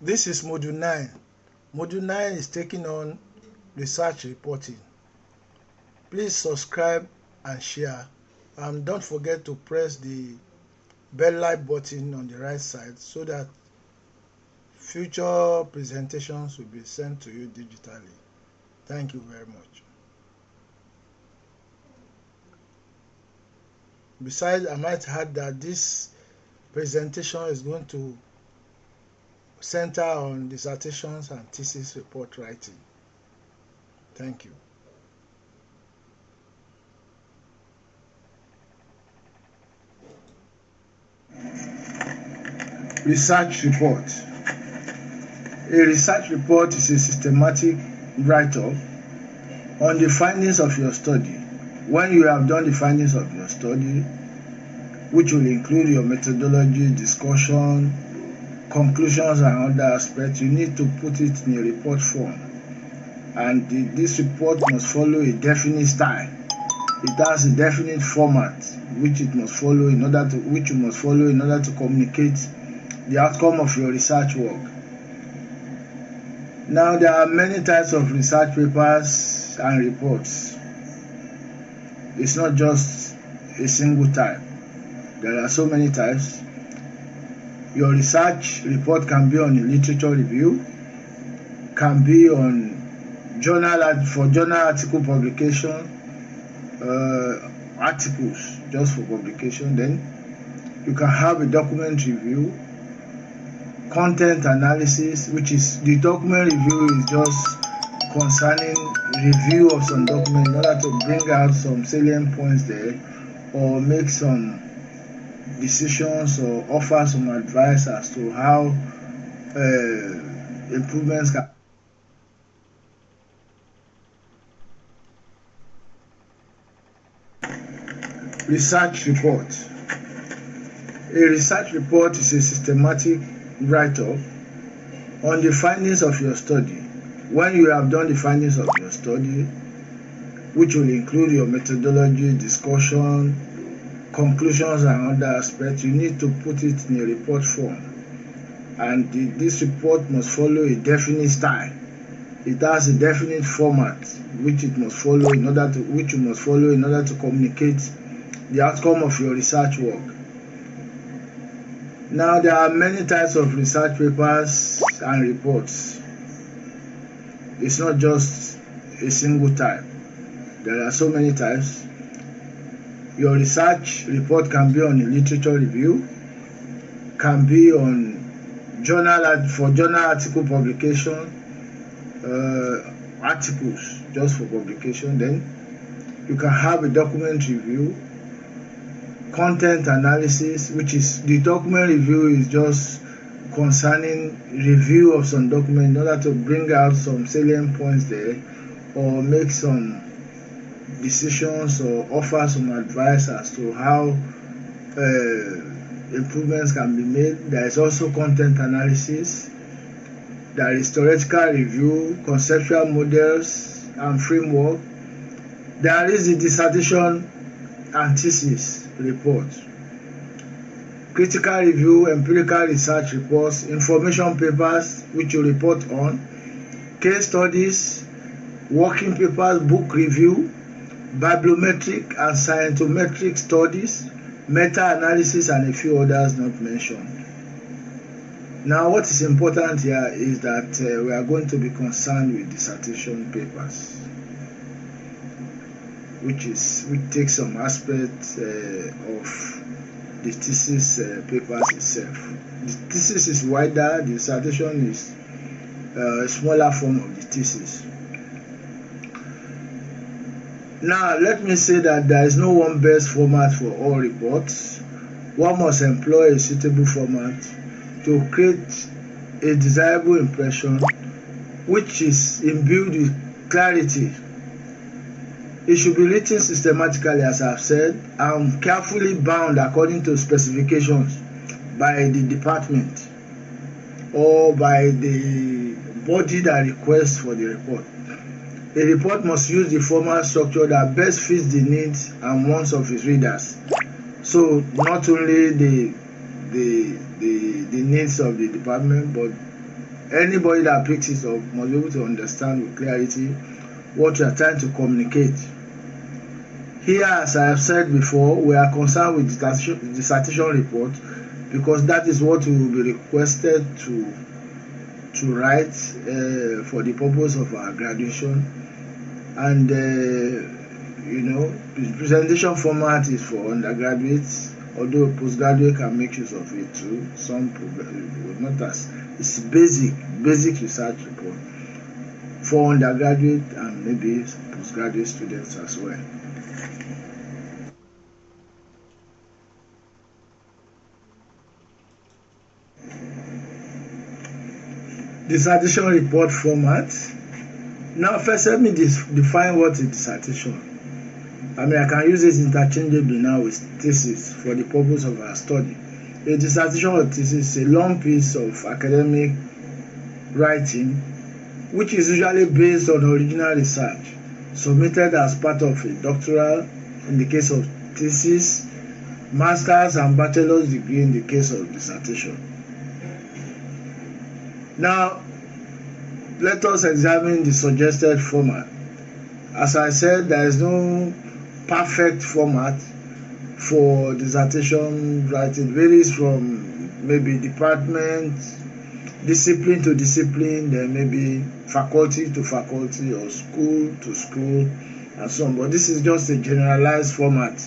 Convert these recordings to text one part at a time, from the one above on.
This is Module 9. Module 9 is taking on research reporting. Please subscribe and share. And don't forget to press the bell like button on the right side so that future presentations will be sent to you digitally. Thank you very much. Besides, I might add that this presentation is going to center on dissertations and thesis report writing. Thank you. Research report. A research report is a systematic write-up on the findings of your study. When you have done the findings of your study, which will include your methodology, discussion, conclusions and other aspects, you need to put it in a report form. And this report must follow a definite style. It has a definite format which you must follow in order to communicate the outcome of your research work. Now, there are many types of research papers and reports. It's not just a single type. There are so many types. Your research report can be on a literature review, can be on journal article publication, articles just for publication. Then you can have a document review, content analysis, which is the document review is just concerning review of some document in order to bring out some salient points there or make some decisions or offer some advice as to how improvements can. Research report. A research report is a systematic write-up on the findings of your study. When you have done the findings of your study, which will include your methodology, discussion, conclusions and other aspects, you need to put it in a report form. And this report must follow a definite style. It has a definite format which you must follow in order to communicate the outcome of your research work. Now, there are many types of research papers and reports. It's not just a single type. There are so many types. Your research report can be on a literature review, can be on journal article publication, articles just for publication. Then you can have a document review, content analysis, which is the document review is just concerning review of some document in order to bring out some salient points there or make some decisions or offer some advice as to how improvements can be made. There is also content analysis. There is theoretical review, conceptual models and framework. There is the dissertation and thesis report, critical review, empirical research reports, information papers which you report on, case studies, working papers, book review, bibliometric and scientometric studies, meta-analysis and a few others not mentioned. Now, what is important here is that we are going to be concerned with dissertation papers, which takes some aspects of the thesis papers itself. The thesis is wider, the dissertation is a smaller form of the thesis. Now, let me say that there is no one best format for all reports. One must employ a suitable format to create a desirable impression which is imbued with clarity. It should be written systematically, as I've said, and carefully bound according to specifications by the department or by the body that requests for the report. A report must use the formal structure that best fits the needs and wants of its readers. So not only the needs of the department, but anybody that picks it up must be able to understand with clarity what you are trying to communicate. Here, as I have said before, we are concerned with dissertation report because that is what we will be requested to write for the purpose of our graduation. And the presentation format is for undergraduates, although postgraduate can make use of it too. Some not as it's basic research report for undergraduate and maybe postgraduate students as well. Dissertation report format. Now first let me define what is dissertation. I can use it interchangeably now with thesis for the purpose of our study. A dissertation or thesis is a long piece of academic writing which is usually based on original research submitted as part of a doctoral in the case of thesis, master's and bachelor's degree in the case of dissertation. Now, let us examine the suggested format. As I said, there is no perfect format for dissertation writing. It varies from maybe department, discipline to discipline, then maybe faculty to faculty or school to school and so on. But this is just a generalized format.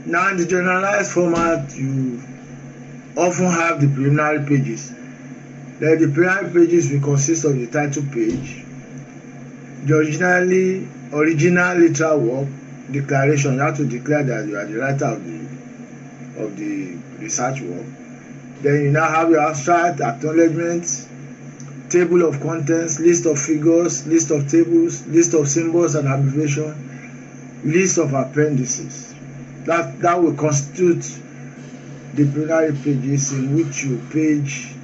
Now, in the generalized format, you often have the preliminary pages. Then the preliminary pages will consist of the title page, the original literal work, declaration. You have to declare that you are the writer of the research work. Then you now have your abstract, acknowledgement, table of contents, list of figures, list of tables, list of symbols and abbreviation, list of appendices. That will constitute the preliminary pages in which you page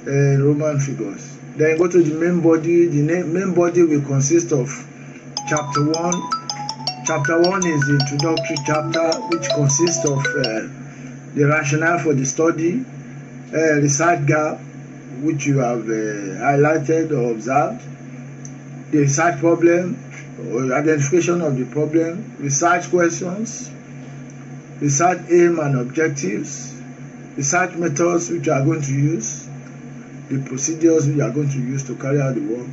Roman figures. Then go to the main body. The main body will consist of chapter 1. Chapter 1 is the introductory chapter, which consists of the rationale for the study, research gap, which you have highlighted or observed, the research problem or identification of the problem, research questions, research aim and objectives, research methods which you are going to use, the procedures which you are going to use to carry out the work,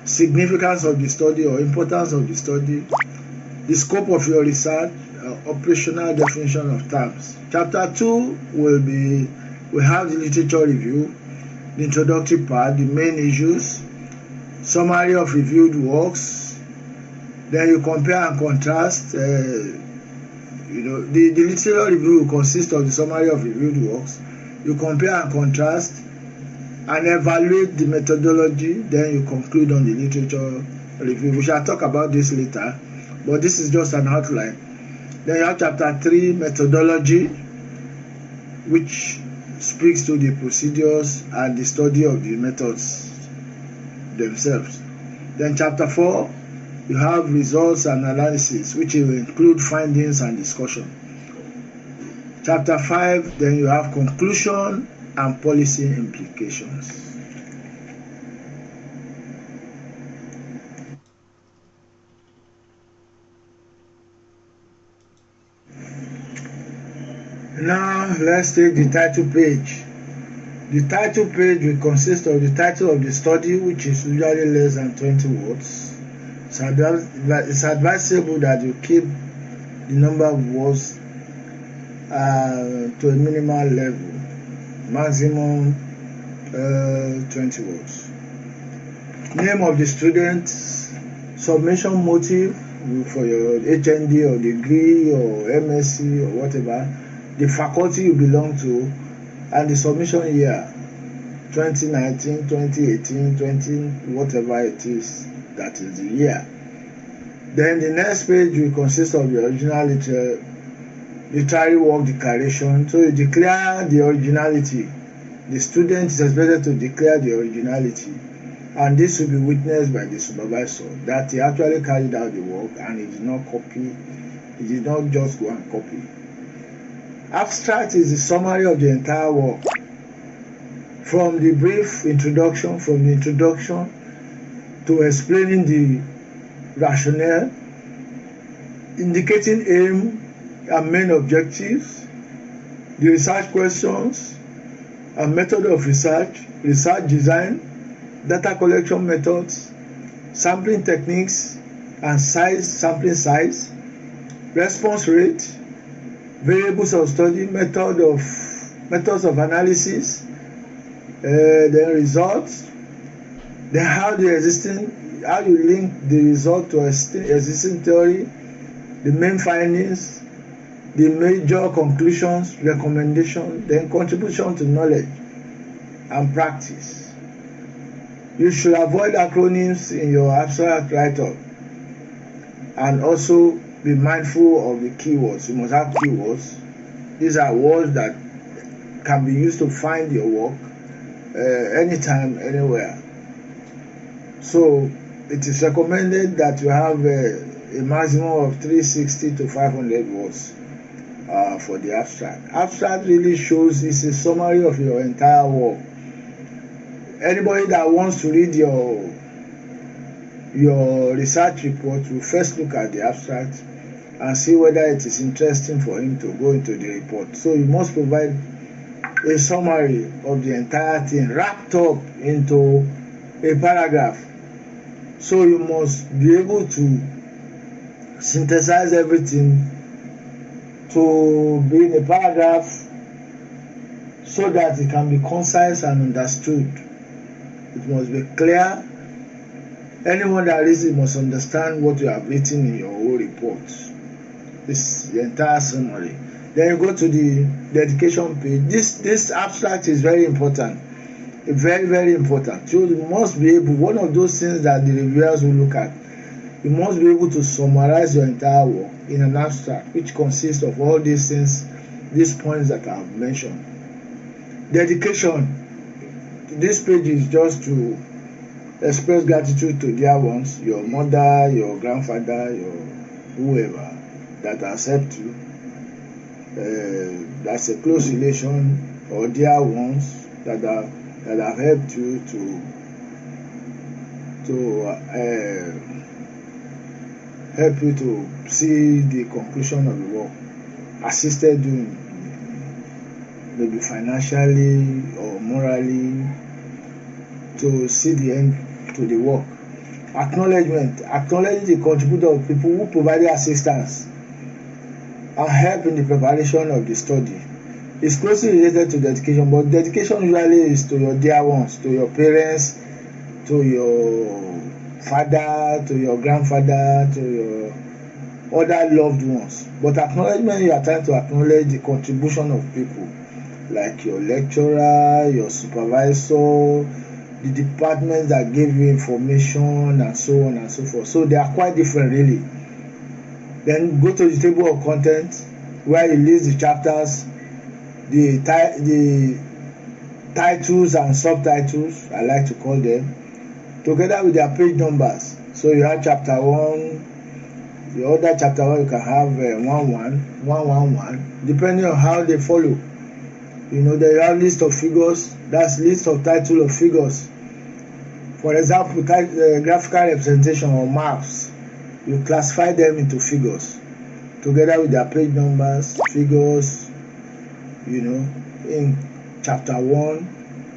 significance of the study or importance of the study, the scope of your research, operational definition of terms. Chapter 2 will have the literature review, the introductory part, the main issues, summary of reviewed works. Then you compare and contrast. The literature review will consist of the summary of reviewed works. You compare and contrast and evaluate the methodology. Then you conclude on the literature review. We shall talk about this later, but this is just an outline. Then you have chapter 3, methodology, which speaks to the procedures and the study of the methods themselves. Then chapter 4, you have results and analysis, which will include findings and discussion. Chapter 5, then you have conclusion and policy implications. Now let's take the title page. The title page will consist of the title of the study, which is usually less than 20 words. It's advisable that you keep the number of words to a minimal level, maximum 20 words. Name of the student, submission motive for your HND or degree or MSc or whatever, the faculty you belong to, and the submission year, 2019, 2018, 20, whatever it is, that is the year. Then the next page will consist of the original literary work declaration. So you declare the originality. The student is expected to declare the originality, and this will be witnessed by the supervisor that he actually carried out the work and he did not copy. He did not just go and copy. Abstract is the summary of the entire work. from the brief introduction, from the introduction to explaining the rationale, indicating aim and main objectives, the research questions and method of research, research design, data collection methods, sampling techniques and sampling size, response rate, variables of study, methods of analysis, then results, then how you link the result to existing theory, the main findings, the major conclusions, recommendations, then contribution to knowledge and practice. You should avoid acronyms in your abstract write-up and also be mindful of the keywords. You must have keywords. These are words that can be used to find your work anytime, anywhere. So it is recommended that you have a maximum of 360 to 500 words for the abstract. Abstract really shows it's a summary of your entire work. Anybody that wants to read your research report will first look at the abstract and see whether it is interesting for him to go into the report. So you must provide a summary of the entire thing wrapped up into a paragraph. So you must be able to synthesize everything to be in a paragraph so that it can be concise and understood. It must be clear. Anyone that reads it must understand what you have written in your whole report. This the entire summary. Then you go to the dedication page. This abstract is very important. Very, very important. You must be able, one of those things that the reviewers will look at, you must be able to summarize your entire work in an abstract, which consists of all these things, these points that I have mentioned. Dedication. This page is just to express gratitude to dear ones, your mother, your grandfather, your whoever that has helped you. That's a close relation or dear ones that have helped you to help you to see the conclusion of the work, assisted you maybe financially or morally to see the end to the work. Acknowledgement. Acknowledge the contributor of people who provided assistance and help in the preparation of the study. It's closely related to dedication, but dedication usually is to your dear ones, to your parents, to your father, to your grandfather, to your other loved ones. But acknowledgement, you are trying to acknowledge the contribution of people like your lecturer, your supervisor, the departments that gave you information, and so on and so forth. So they are quite different really. Then go to the table of contents where you list the chapters, the titles and subtitles, I like to call them, together with their page numbers. So you have chapter 1, the other chapter 1 you can have 111, depending on how they follow. You know, they have list of figures, that's list of title of figures. For example, graphical representation or maps, you classify them into figures together with their page numbers, figures. You know, in chapter 1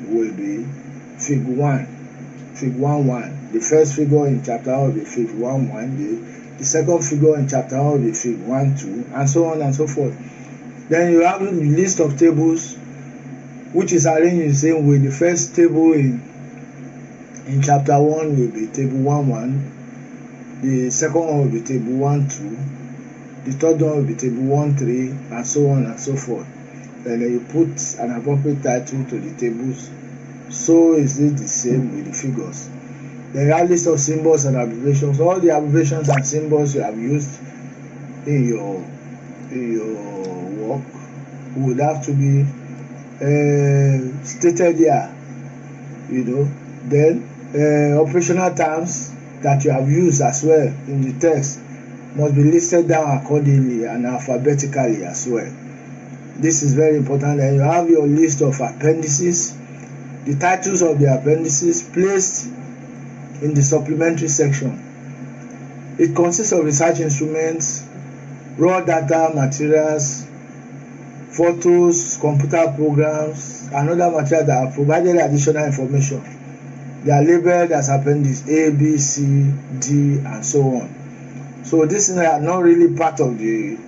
will be fig 1, fig 1. The first figure in chapter 1 will be fig 1. The second figure in chapter 1 will be fig 1, and so on and so forth. Then you have a list of tables which is arranged in the same way. The first table in chapter 1 will be table 1. The second one will be table 1-2. The third one will be table 1-3, and so on and so forth. And then you put an appropriate title to the tables. So is it the same with the figures. Then you have list of symbols and abbreviations. All the abbreviations and symbols you have used in your work would have to be stated here. You know. Then operational terms that you have used as well in the text must be listed down accordingly and alphabetically as well. This is very important. And you have your list of appendices the titles of the appendices placed in the supplementary section. It consists of research instruments, raw data materials, photos, computer programs, and other materials that have provided additional information. They are labeled as appendix A, B, C, D, and so on. So these are not really part of the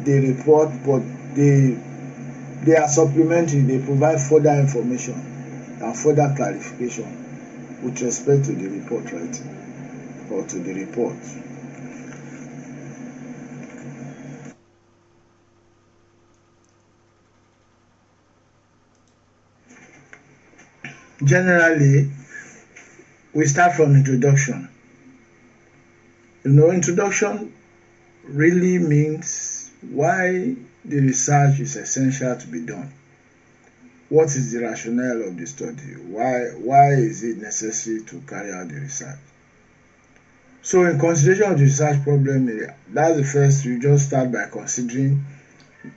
report, but they are supplementary. They provide further information and further clarification with respect to the report writing or to the report. Generally, we start from introduction. Introduction really means why the research is essential to be done. What is the rationale of the study? Why is it necessary to carry out the research? So in consideration of the research problem area, that's the first. You just start by considering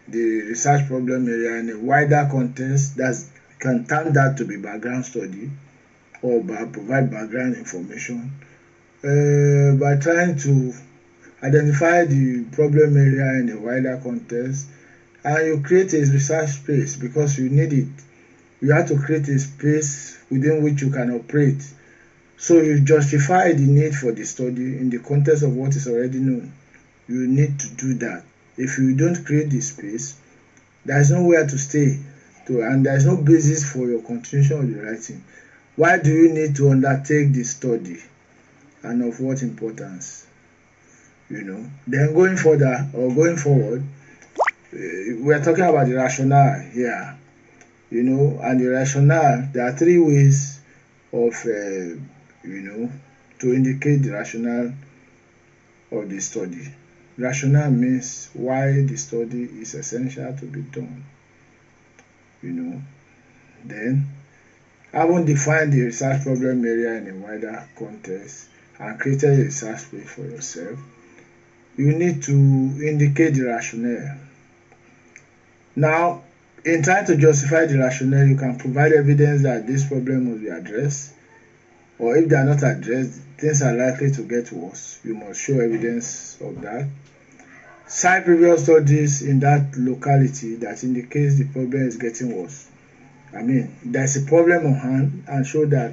the research problem area in a wider context that can turn that to be background study or provide background information by trying to identify the problem area in a wider context, and you create a research space because you need it. You have to create a space within which you can operate. So you justify the need for the study in the context of what is already known. You need to do that. If you don't create the space, there is nowhere to stay, and there is no basis for your continuation of the writing. Why do you need to undertake the study, and of what importance? Then going further or going forward, we are talking about the rationale here. And the rationale, there are three ways of to indicate the rationale of the study. Rationale means why the study is essential to be done. Then having defined the research problem area in a wider context and created a research space for yourself, you need to indicate the rationale. Now, in trying to justify the rationale, you can provide evidence that this problem must be addressed, or if they are not addressed, things are likely to get worse. You must show evidence of that. Cite previous studies in that locality that indicates the problem is getting worse. There's a problem on hand, and show that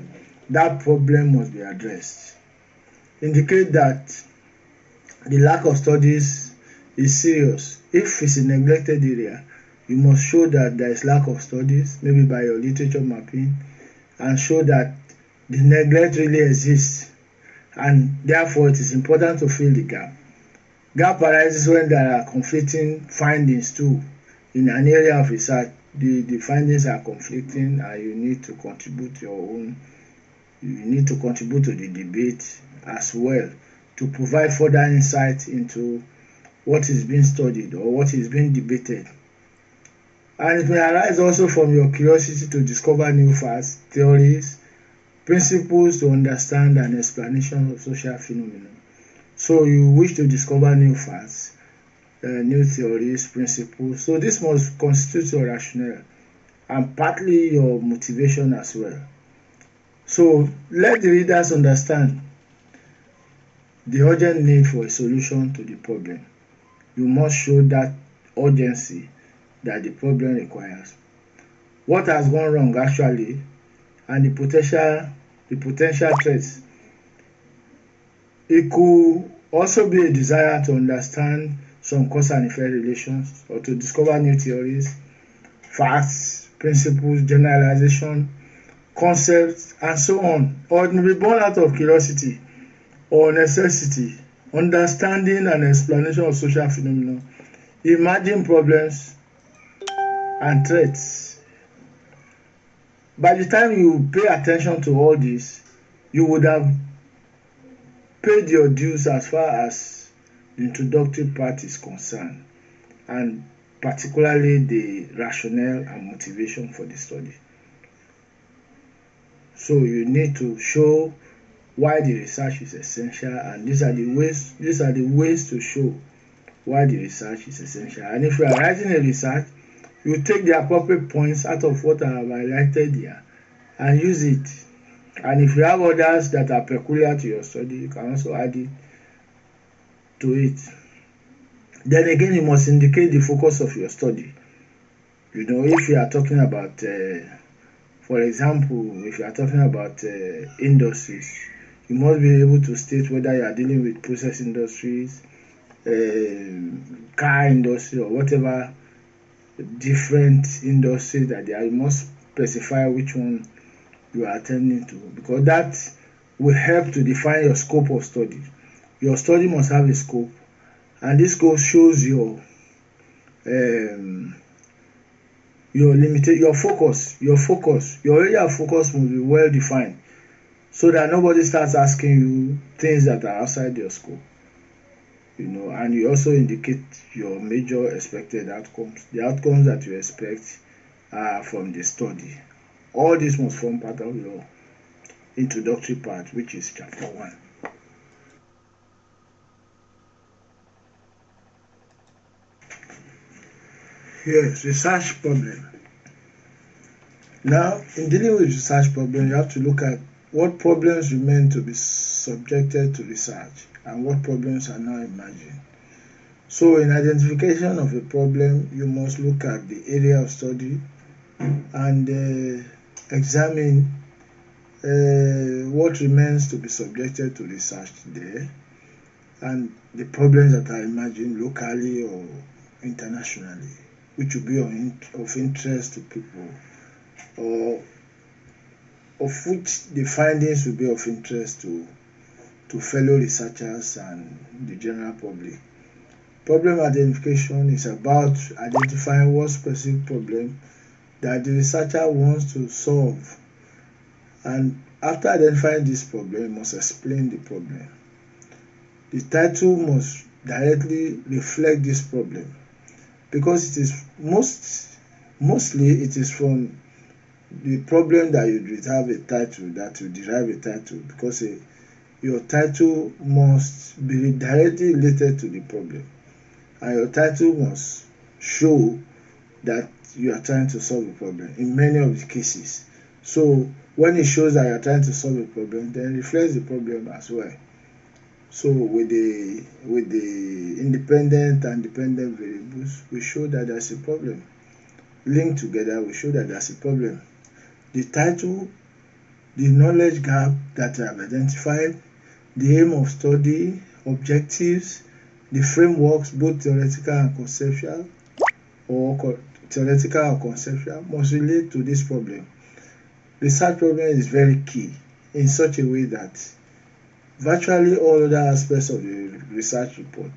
that problem must be addressed. Indicate that the lack of studies is serious. If it's a neglected area, you must show that there is lack of studies, maybe by your literature mapping, and show that the neglect really exists, and therefore it is important to fill the gap. Gap arises when there are conflicting findings too. In an area of research, the findings are conflicting, and you need to contribute your own. You need to contribute to the debate as well to provide further insight into what is being studied or what is being debated. And it may arise also from your curiosity to discover new facts, theories, principles to understand an explanation of social phenomena. So you wish to discover new facts, new theories, principles. So this must constitute your rationale and partly your motivation as well. So let the readers understand the urgent need for a solution to the problem. You must show that urgency that the problem requires. What has gone wrong actually, and the potential threats. It could also be a desire to understand some cause and effect relations, or to discover new theories, facts, principles, generalization, concepts, and so on. Or it may be born out of curiosity or necessity, understanding and explanation of social phenomena, emerging problems and threats. By the time you pay attention to all this, you would have paid your dues as far as the introductory part is concerned, and particularly the rationale and motivation for the study. So you need to show why the research is essential, and these are the ways to show why the research is essential. And if you are writing a research, you take the appropriate points out of what I have highlighted here and use it. And if you have others that are peculiar to your study, you can also add it to it. Then again, you must indicate the focus of your study. If you are talking about, for example, if you are talking about industries, you must be able to state whether you are dealing with process industries, car industry, or whatever different industries that they are. You must specify which one you are attending to, because that will help to define your scope of study. Your study must have a scope, and this scope shows your focus. Your area of focus must be well defined, so that nobody starts asking you things that are outside your scope. And you also indicate your major expected outcomes, the outcomes that you expect from the study. All this must form part of your introductory part, which is chapter 1. Yes, research problem. Now, in dealing with research problem, you have to look at what problems remain to be subjected to research and what problems are now emerging. So in identification of a problem, you must look at the area of study and examine what remains to be subjected to research there, and the problems that are emerging locally or internationally, which will be of interest to people, or of which the findings will be of interest to fellow researchers and the general public. Problem identification is about identifying what specific problem that the researcher wants to solve, and after identifying this problem, you must explain the problem. The title must directly reflect this problem, because it is mostly it is from the problem that you have a title, that you derive a title, because your title must be directly related to the problem, and your title must show that you are trying to solve a problem in many of the cases. So when it shows that you are trying to solve a problem, then it reflects the problem as well. So with the independent and dependent variables, we show that there's a problem. Linked together, we show that there's a problem. The title, the knowledge gap that I have identified, the aim of study, objectives, the frameworks, both theoretical and conceptual, or theoretical or conceptual, must relate to this problem. Research problem is very key in such a way that virtually all other aspects of the research report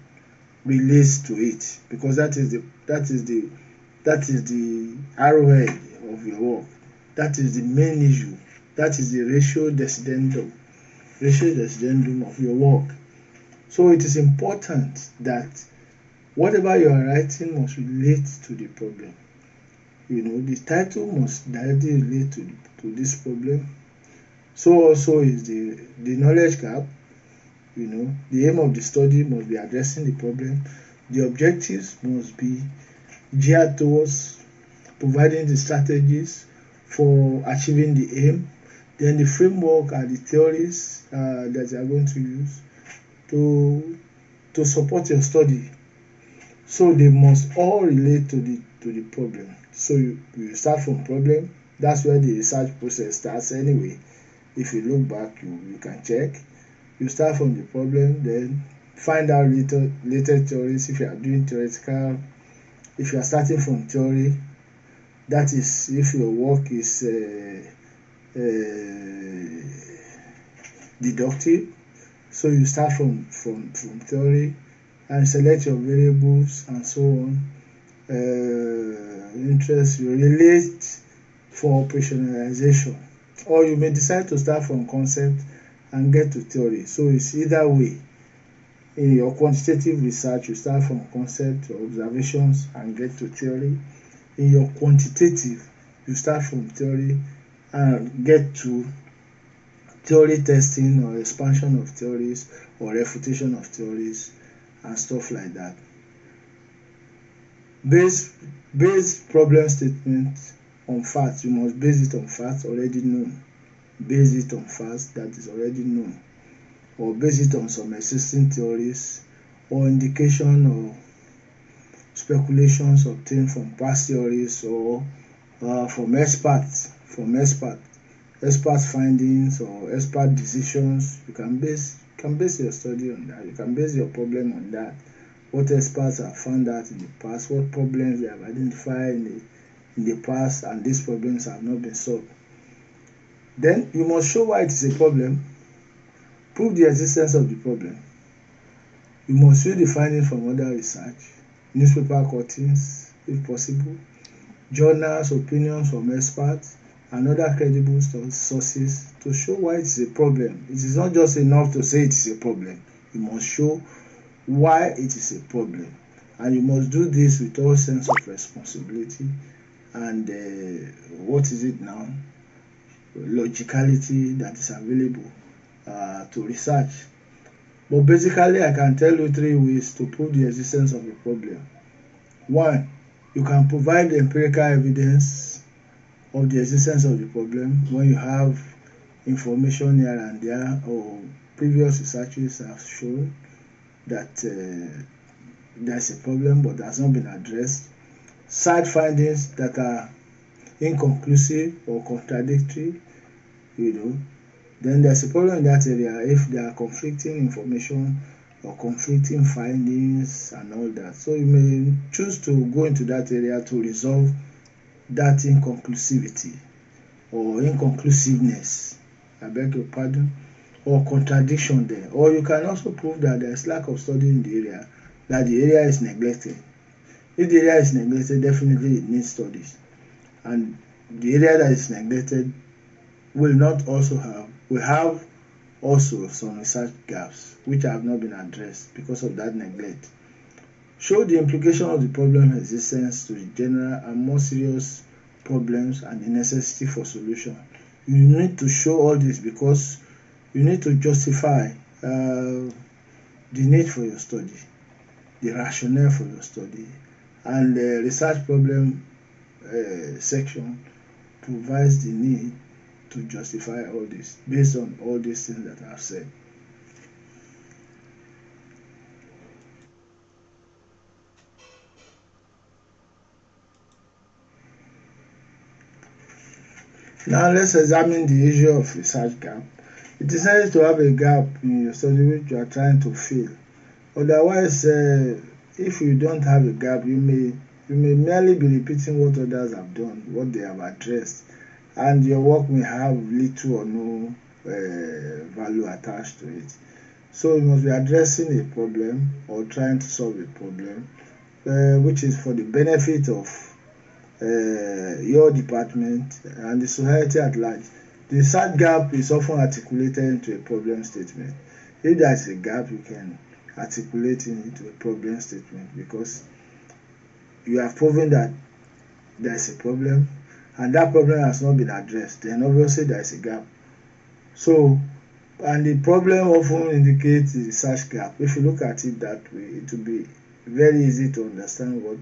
relates to it, because that is the arrowhead of your work. That is the main issue. That is the ratio decedendum of your work. So it is important that whatever you are writing must relate to the problem. The title must directly relate to this problem. So also is the knowledge gap. The aim of the study must be addressing the problem. The objectives must be geared towards providing the strategies for achieving the aim. Then the framework and the theories that you are going to use to support your study. So they must all relate to the problem. So you start from problem. That's where the research process starts anyway. If you look back, you can check. You start from the problem, then find out later theories. If you are doing theoretical, if you are starting from theory, that is if your work is deductive. So you start from theory and select your variables and so on. Interest you relate for operationalization, or you may decide to start from concept and get to theory. So it's either way. In your quantitative research, you start from concept or observations and get to theory. In your quantitative, you start from theory and get to theory testing or expansion of theories or refutation of theories and stuff like that. Base problem statement on facts. You must base it on facts already known. Base it on facts that is already known, or base it on some existing theories or indication or speculations obtained from past theories or from experts, expert findings or expert decisions. You can base your study on that. You can base your problem on that. What experts have found out in the past, what problems they have identified in the past, and these problems have not been solved. Then you must show why it is a problem, prove the existence of the problem. You must show the findings from other research, newspaper cuttings if possible, journals, opinions from experts, and other credible sources to show why it is a problem. It is not just enough to say it is a problem. You must show why it is a problem, and you must do this with all sense of responsibility and logicality that is available to research. But basically, I can tell you 3 ways to prove the existence of a problem. 1, you can provide empirical evidence of the existence of the problem when you have information here and there, or previous researches have shown that there's a problem but has not been addressed. Cite findings that are inconclusive or contradictory, then there's a problem in that area if there are conflicting information or conflicting findings and all that. So you may choose to go into that area to resolve that inconclusivity or inconclusiveness, I beg your pardon, or contradiction there. Or you can also prove that there is lack of study in the area, that the area is neglected. If the area is neglected, definitely it needs studies, and the area that is neglected will have also some research gaps which have not been addressed because of that neglect. Show the implication of the problem existence to the general and more serious problems and the necessity for solution. You need to show all this because you need to justify the need for your study, the rationale for your study, and the research problem section provides the need to justify all this based on all these things that I have said. Now let's examine the issue of research gap. It is necessary to have a gap in your study which you are trying to fill. Otherwise, if you don't have a gap, you may merely be repeating what others have done, what they have addressed, and your work may have little or no value attached to it. So you must be addressing a problem or trying to solve a problem which is for the benefit of your department and the society at large. The research gap is often articulated into a problem statement. If there is a gap, you can articulate it into a problem statement because you have proven that there is a problem and that problem has not been addressed. Then obviously there is a gap. So, and the problem often indicates the research gap. If you look at it that way, it will be very easy to understand what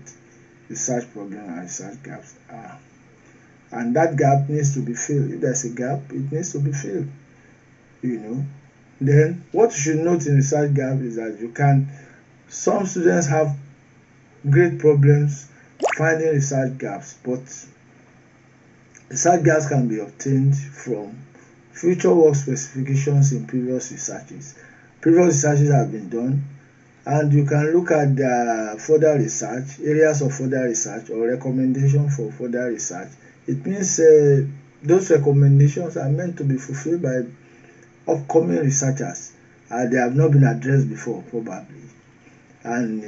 research problem and research gaps are. And that gap needs to be filled. If there's a gap, it needs to be filled. Then what you should note in research gap is that some students have great problems finding research gaps, but research gaps can be obtained from future work specifications in previous researches. Previous researches have been done, and you can look at the further research, areas of further research, or recommendation for further research. It means those recommendations are meant to be fulfilled by upcoming researchers, and they have not been addressed before probably, and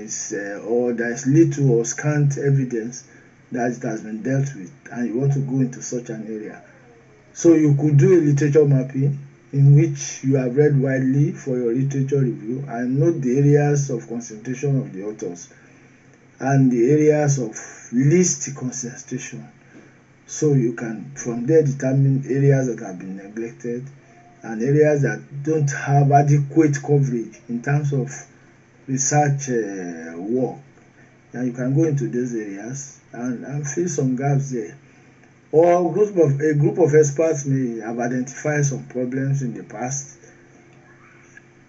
or there is little or scant evidence that it has been dealt with, and you want to go into such an area. So you could do a literature mapping in which you have read widely for your literature review and note the areas of concentration of the authors and the areas of least concentration. So you can from there determine areas that have been neglected and areas that don't have adequate coverage in terms of research work. And you can go into those areas and fill some gaps there. or a group of experts may have identified some problems in the past,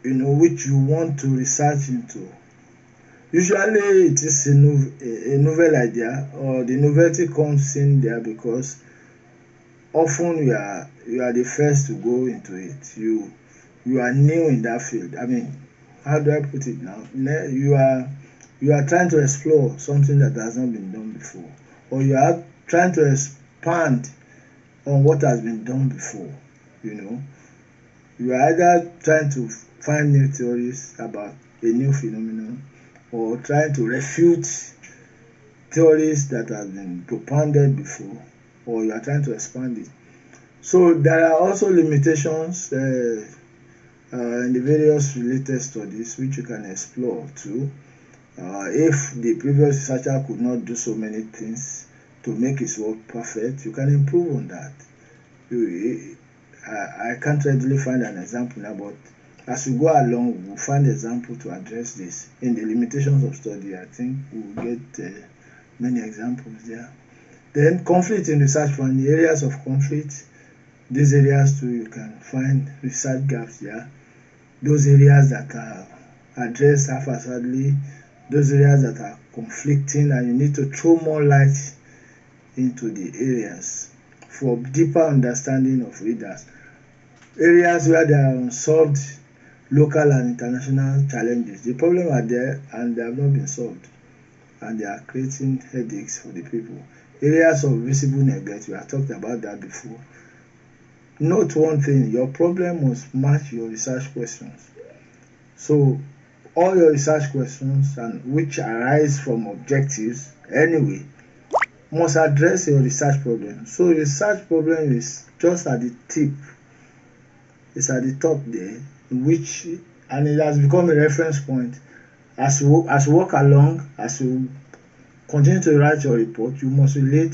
which you want to research into. Usually it is a novel idea, or the novelty comes in there because often you are the first to go into it. You are new in that field. I mean, how do I put it now? You are trying to explore something that has not been done before, or you are trying to expand on what has been done before. You are either trying to find new theories about a new phenomenon, or trying to refute theories that have been propounded before, or you are trying to expand it. So there are also limitations in the various related studies which you can explore too. If the previous researcher could not do so many things to make his work perfect, you can improve on that. I can't readily find an example now, but as we go along, we'll find example to address this. In the limitations of study, I think we'll get many examples there. Then conflict in research fund, the areas of conflict, these areas too, you can find research gaps there. Those areas that are addressed haphazardly, those areas that are conflicting, and you need to throw more light into the areas for deeper understanding of readers. Areas where there are unsolved local and international challenges. The problem are there and they have not been solved, and they are creating headaches for the people. Areas of visible neglect, we have talked about that before. Note one thing, your problem must match your research questions. So all your research questions, and which arise from objectives anyway, must address your research problem. So research problem is just at the tip, it's at the top there, and it has become a reference point. As you walk along, as you continue to write your report, you must relate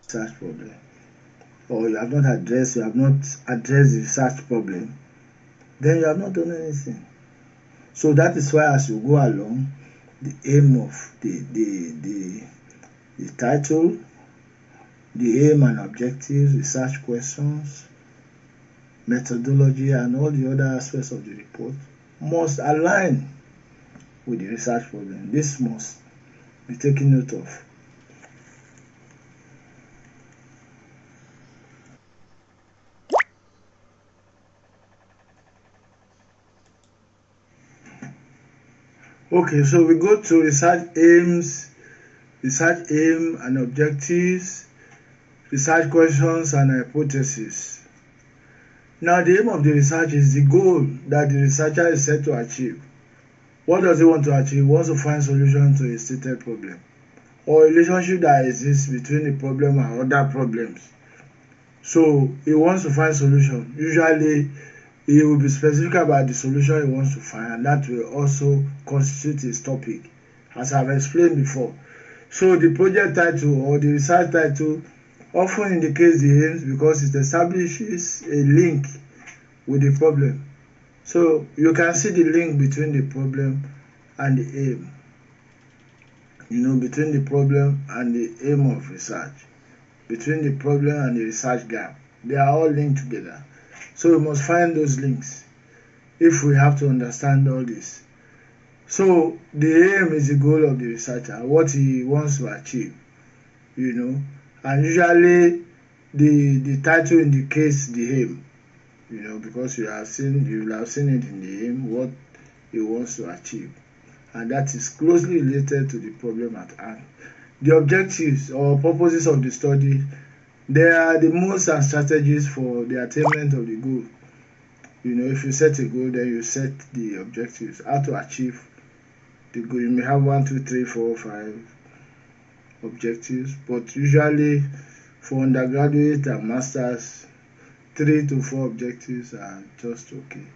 research problem, or you have not addressed the research problem, then you have not done anything. So that is why as you go along, the aim of the title, the aim and objectives, research questions, methodology, and all the other aspects of the report must align with the research problem. This must be taken note of. Okay, so we go to research aim and objectives, research questions and hypotheses. Now the aim of the research is the goal that the researcher is set to achieve. What does he want to achieve? He wants to find solution to a stated problem, or a relationship that exists between the problem and other problems. So he wants to find solution. Usually he will be specific about the solution he wants to find, and that will also constitute his topic, as I've explained before. So the project title or the research title often indicates the aims because it establishes a link with the problem. So you can see the link between the problem and the aim, between the problem and the aim of research, between the problem and the research gap. They are all linked together. So we must find those links if we have to understand all this. So the aim is the goal of the researcher, what he wants to achieve, and usually the title indicates the aim, because you will have seen it in the aim, what he wants to achieve, and that is closely related to the problem at hand. The objectives or purposes of the study, they are the modes and strategies for the attainment of the goal. If you set a goal, then you set the objectives, how to achieve the goal. You may have 1, 2, 3, 4, 5 objectives, but usually for undergraduate and masters, 3 to 4 objectives are just okay.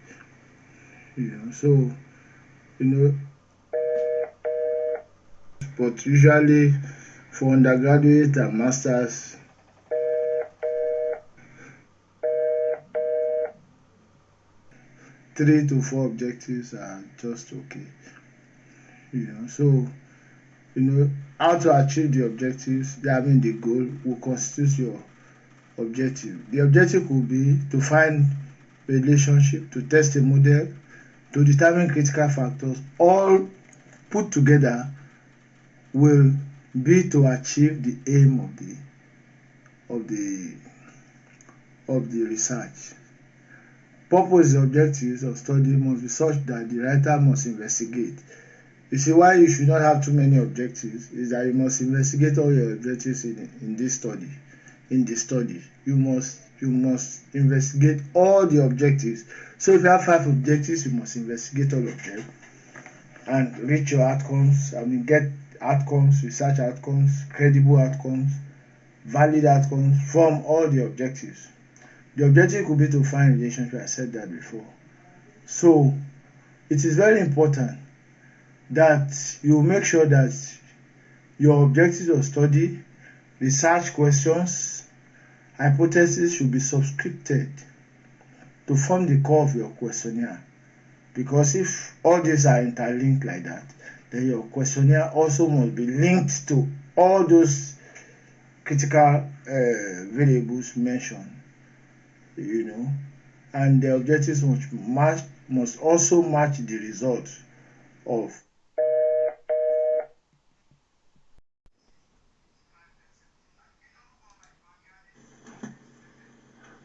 But usually for undergraduate and masters, 3 to 4 objectives are just okay. So how to achieve the objectives, that means the goal, will constitute your objective. The objective could be to find a relationship, to test a model, to determine critical factors. All put together will be to achieve the aim of the research. Purpose and objectives of study must be such that the writer must investigate. You see, why you should not have too many objectives is that you must investigate all your objectives in this study. In the study, you must investigate all the objectives. So if you have 5 objectives, you must investigate all of them and reach your outcomes. Get outcomes, research outcomes, credible outcomes, valid outcomes from all the objectives. The objective could be to find relationship. I said that before. So it is very important that you make sure that your objectives of study, research questions, hypothesis should be subscripted to form the core of your questionnaire. Because if all these are interlinked like that, then your questionnaire also must be linked to all those critical variables mentioned, and the objectives must also match the results of.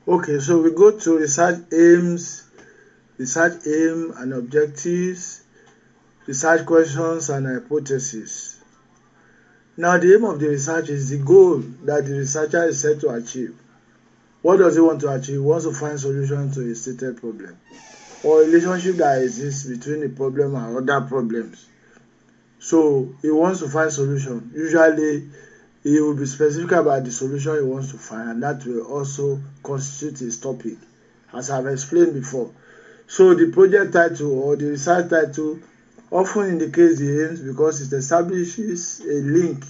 Okay, so we go to research aim and objectives, research questions and hypotheses. Now, the aim of the research is the goal that the researcher is set to achieve. What does he want to achieve? He wants to find solution to a stated problem or a relationship that exists between the problem and other problems. So he wants to find solution. Usually, he will be specific about the solution he wants to find, and that will also constitute his topic, as I've explained before. So the project title or the research title often indicates the aims because it establishes a link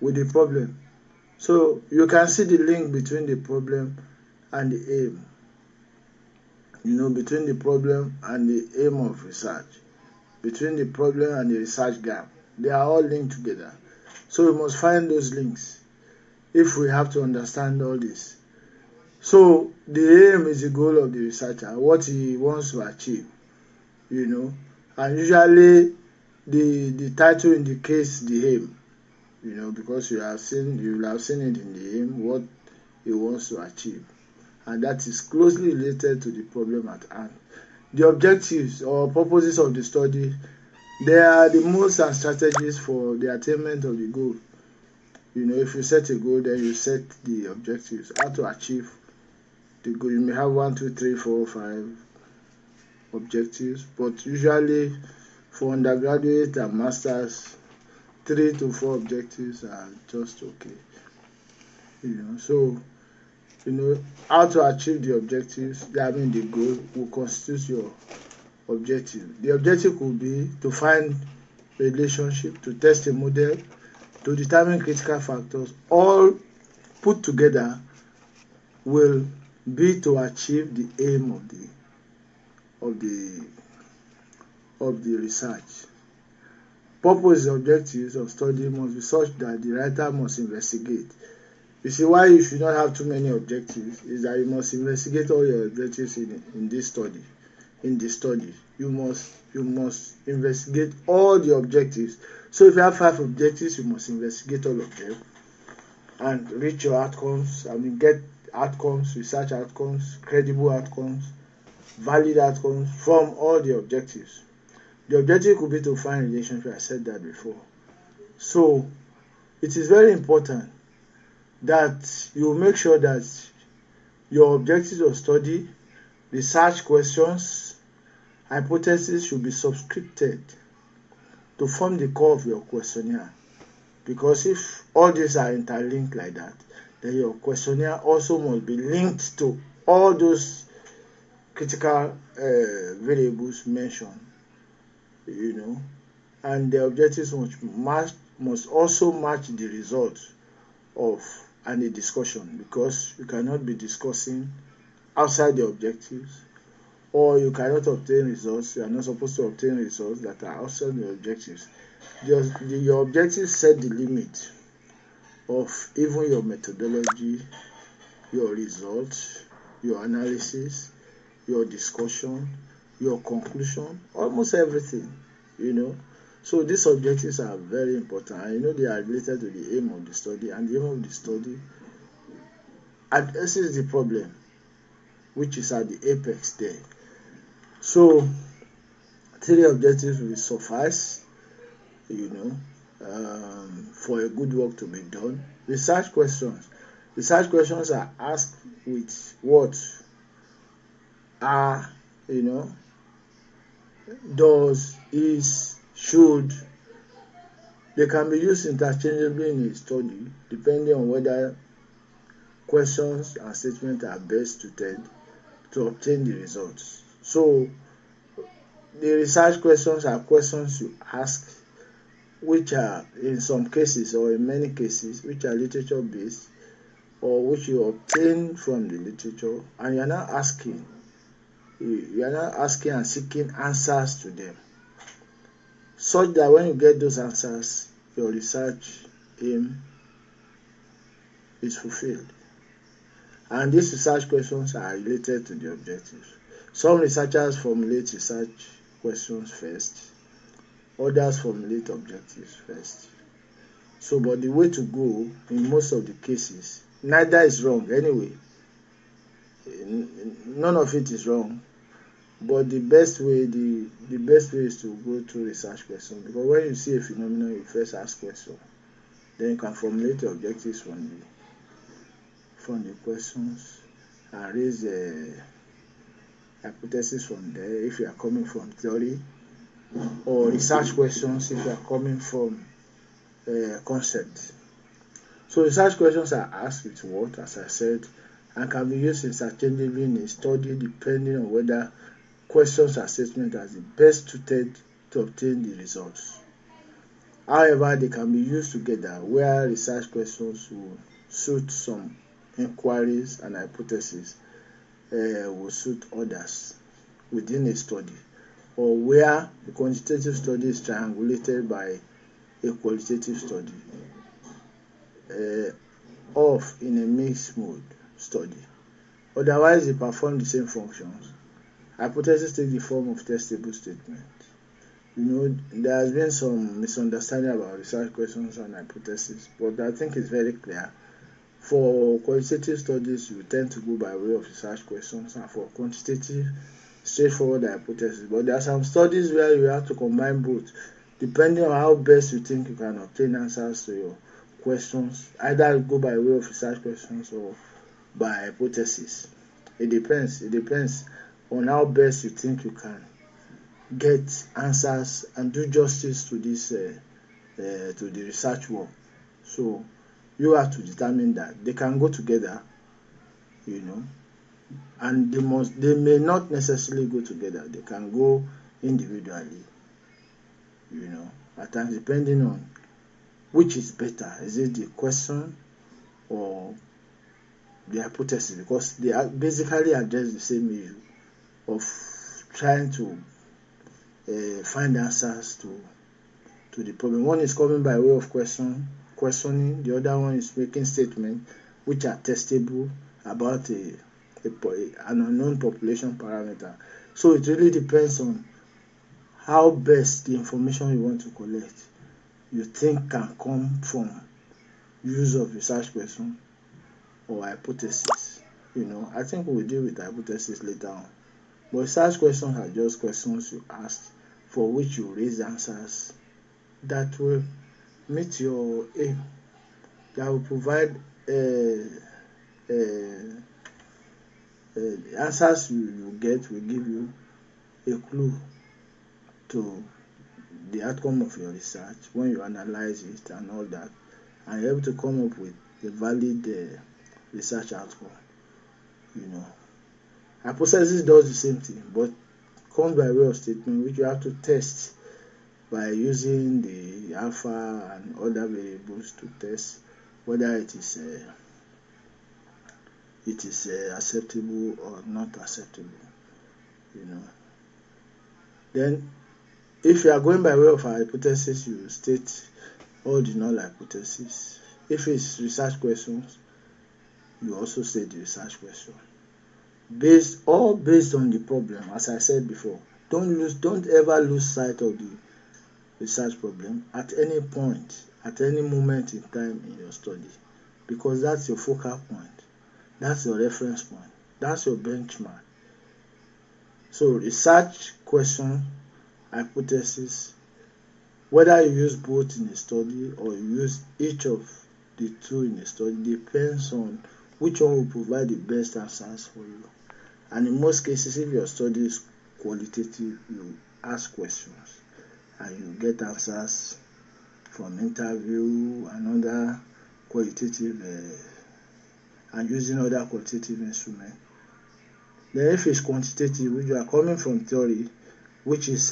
with the problem. So you can see the link between the problem and the aim. Between the problem and the aim of research, between the problem and the research gap. They are all linked together. So we must find those links if we have to understand all this. So the aim is the goal of the researcher, what he wants to achieve, and usually the title indicates the aim, because you will have seen it in the aim, what he wants to achieve, and that is closely related to the problem at hand. The objectives or purposes of the study, they are the modes and strategies for the attainment of the goal. If you set a goal, then you set the objectives, how to achieve the goal. You may have 1, 2, 3, 4, 5 objectives, but usually for undergraduate and masters, 3 to 4 objectives are just okay. So how to achieve the objectives, that means the goal, will constitute your objective. The objective could be to find a relationship, to test a model, to determine critical factors. All put together will be to achieve the aim of the research. Purpose and objectives of study must be such that the writer must investigate. You see, why you should not have too many objectives is that you must investigate all your objectives in this study. In the study, you must investigate all the objectives. So if you have 5 objectives, you must investigate all of them and reach your outcomes. Get outcomes, research outcomes, credible outcomes, valid outcomes from all the objectives. The objective could be to find relationship. I said that before. So it is very important that you make sure that your objectives of study, research questions, hypotheses should be subscripted to form the core of your questionnaire. Because if all these are interlinked like that, then your questionnaire also must be linked to all those critical variables mentioned, and the objectives must also match the results of any discussion, because you cannot be discussing outside the objectives, or you cannot obtain results. You are not supposed to obtain results that are outside the objectives. Your objectives set the limit of even your methodology, your results, your analysis, your discussion, your conclusion, almost everything, you know. So these objectives are very important, and they are related to the aim of the study, and the aim of the study addresses the problem, which is at the apex there. So 3 objectives will suffice, for a good work to be done. Research questions. Research questions are asked with what are, does, is, should. They can be used interchangeably in a study depending on whether questions and statements are best suited to obtain the results. So the research questions are questions you ask, which are in some cases or in many cases which are literature based, or which you obtain from the literature, and you are now asking and seeking answers to them, such that when you get those answers, your research aim is fulfilled. And these research questions are related to the objectives. Some researchers formulate research questions first, others formulate objectives first. So, but the way to go in most of the cases, neither is wrong anyway. None of it is wrong. But the best way is to go through research questions, because when you see a phenomenon, you first ask questions. Then you can formulate your objectives from the questions and raise a hypothesis from there if you are coming from theory, or research questions if you are coming from concept. So research questions are asked with what, as I said, and can be used interchangeably in a study depending on whether questions and statements are the best suited to obtain the results. However, they can be used together, where research questions will suit some inquiries and hypotheses will suit others within a study, or where the quantitative study is triangulated by a qualitative study, in a mixed mode study. Otherwise, they perform the same functions. Hypothesis take the form of testable statement. There has been some misunderstanding about research questions and hypothesis, but I think it's very clear. For qualitative studies, you tend to go by way of research questions, and for quantitative, straightforward hypothesis. But there are some studies where you have to combine both, depending on how best you think you can obtain answers to your questions. Either go by way of research questions or by hypothesis. It depends on how best you think you can get answers and do justice to this to the research work. So you have to determine that they can go together, and they may not necessarily go together. They can go individually, at times, depending on which is better. Is it the question or the hypothesis? Because they basically address the same issue of trying to find answers to the problem. One is coming by way of questioning. The other one is making statements which are testable about an unknown population parameter. So it really depends on how best the information you want to collect you think can come from use of research question or hypothesis. I think we'll deal with hypothesis later on. But research questions are just questions you ask, for which you raise answers that will meet your aim, that will provide answers you get will give you a clue to the outcome of your research when you analyze it and all that, and you're able to come up with a valid research outcome. Hypothesis does the same thing, but comes by way of statement which you have to test by using the alpha and other variables to test whether it is acceptable or not acceptable. Then If you are going by way of a hypothesis, you state all the null hypothesis. If it's research questions, you also state the research question. Based on the problem, as I said before. Don't ever lose sight of the research problem at any point, at any moment in time in your study, because that's your focal point, that's your reference point, that's your benchmark. So research question, hypothesis, whether you use both in a study or you use each of the two in a study, depends on which one will provide the best answers for you. And in most cases, if your study is qualitative, you ask questions and you get answers from interview and other qualitative and using other qualitative instruments. Then if it's quantitative, which you are coming from theory, which is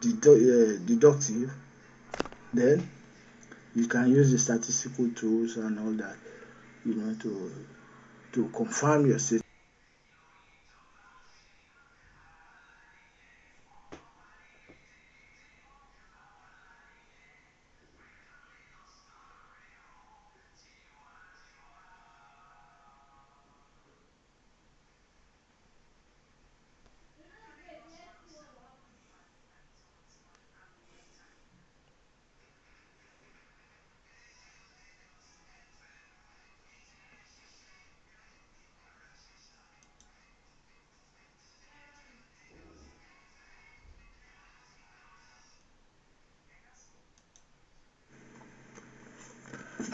deductive, then you can use the statistical tools and all that, to confirm your statement.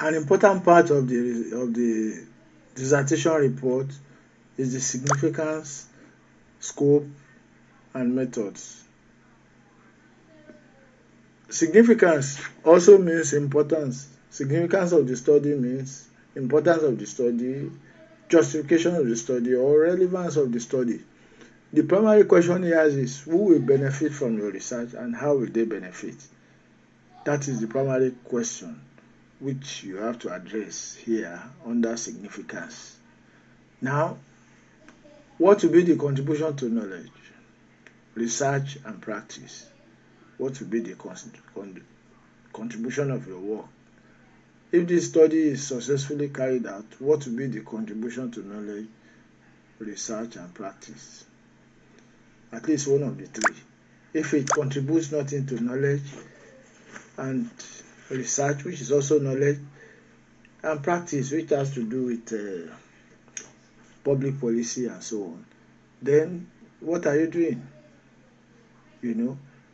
An important part of the dissertation report is the significance, scope, and methods. Significance also means importance. Significance of the study means importance of the study, justification of the study, or relevance of the study. The primary question here is who will benefit from your research and how will they benefit? That is the primary question which you have to address here under significance. Now, what will be the contribution to knowledge, research, and practice? What will be the contribution of your work? If this study is successfully carried out, what will be the contribution to knowledge, research, and practice? At least one of the three. If it contributes nothing to knowledge and research, which is also knowledge, and practice, which has to do with public policy and so on, then what are you doing?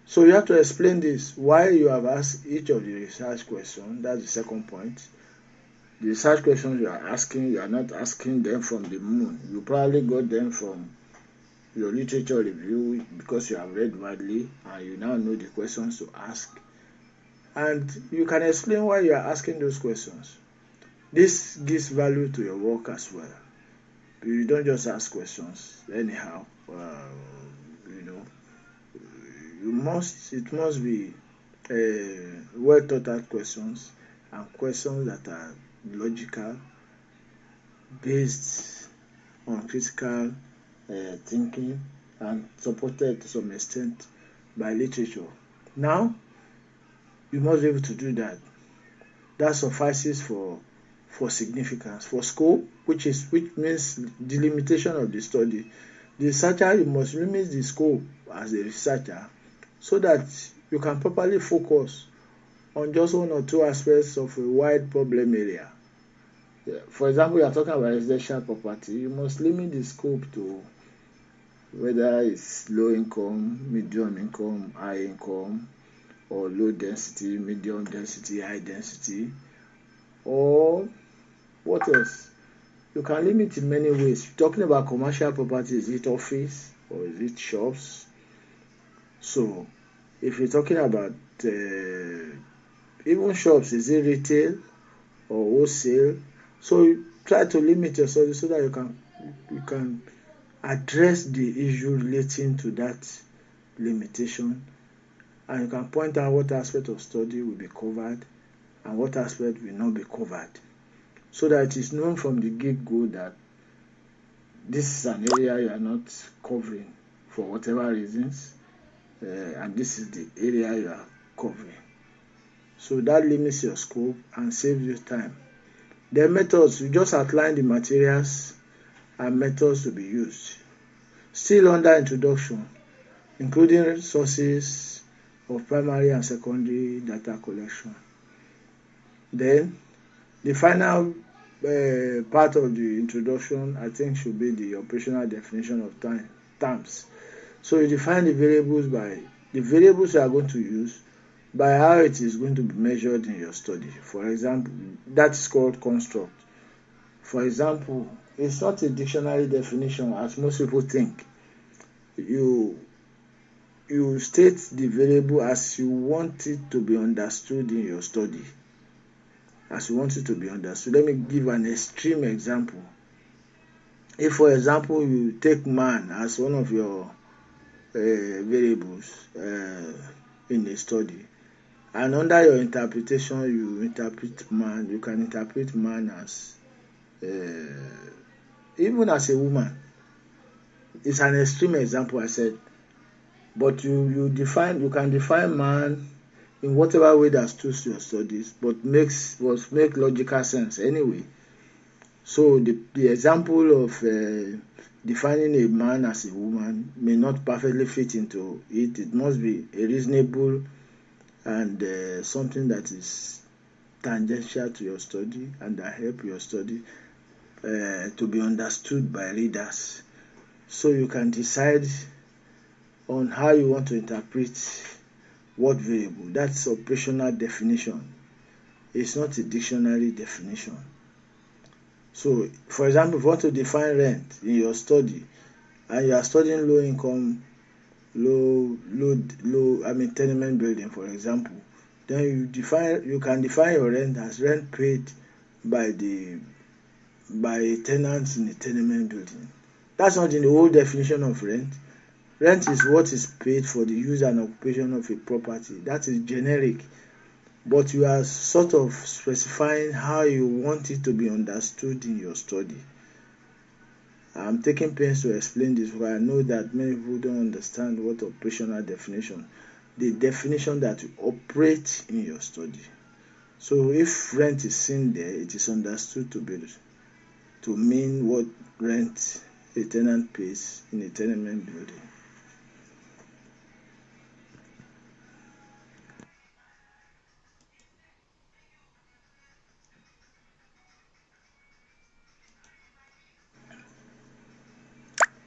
So you have to explain this, why you have asked each of the research questions. That's the second point. The research questions you are asking, you are not asking them from the moon. You probably got them from your literature review because you have read widely and you now know the questions to ask. And you can explain why you are asking those questions. This gives value to your work as well. You don't just ask questions anyhow. It must be well thought out questions, and questions that are logical, based on critical thinking, and supported to some extent by literature. Now, you must be able to do that. That suffices for significance. For scope, which means the limitation of the study. The researcher, you must limit the scope as a researcher so that you can properly focus on just one or two aspects of a wide problem area. For example, you are talking about residential property, you must limit the scope to whether it's low income, medium income, high income, or low density, medium density, high density, or what else? You can limit in many ways. Talking about commercial property, is it office or is it shops? So if you're talking about even shops, is it retail or wholesale? So you try to limit your study so that you can address the issue relating to that limitation, and you can point out what aspect of study will be covered and what aspect will not be covered, so that it is known from the get-go that this is an area you are not covering for whatever reasons, and this is the area you are covering. So that limits your scope and saves you time. The methods, you just outline the materials and methods to be used. Still under introduction, including sources of primary and secondary data collection. Then the final part of the introduction, I think, should be the operational definition of terms. So you define the variables you are going to use by how it is going to be measured in your study. For example, that is called construct. For example, it's not a dictionary definition as most people think. You state the variable as you want it to be understood in your study. As you want it to be understood. Let me give an extreme example. If, for example, you take man as one of your variables in a study, and under your interpretation you can interpret man as even as a woman. It's an extreme example, I said, but you can define man in whatever way that suits your studies, but make logical sense anyway. So the example of defining a man as a woman may not perfectly fit into it. It must be a reasonable and something that is tangential to your study and that help your study to be understood by readers. So you can decide on how you want to interpret what variable. That's operational definition. It's not a dictionary definition. So, for example, if you want to define rent in your study and you are studying tenement building, for example, then you can define your rent as rent paid by tenants in a tenement building. That's not in the whole definition of rent. Rent is what is paid for the use and occupation of a property. That is generic, but you are sort of specifying how you want it to be understood in your study. I'm taking pains to explain this because I know that many people don't understand what operational definition, the definition that you operate in your study. So if rent is seen there, it is understood to mean what rent a tenant pays in a tenement building.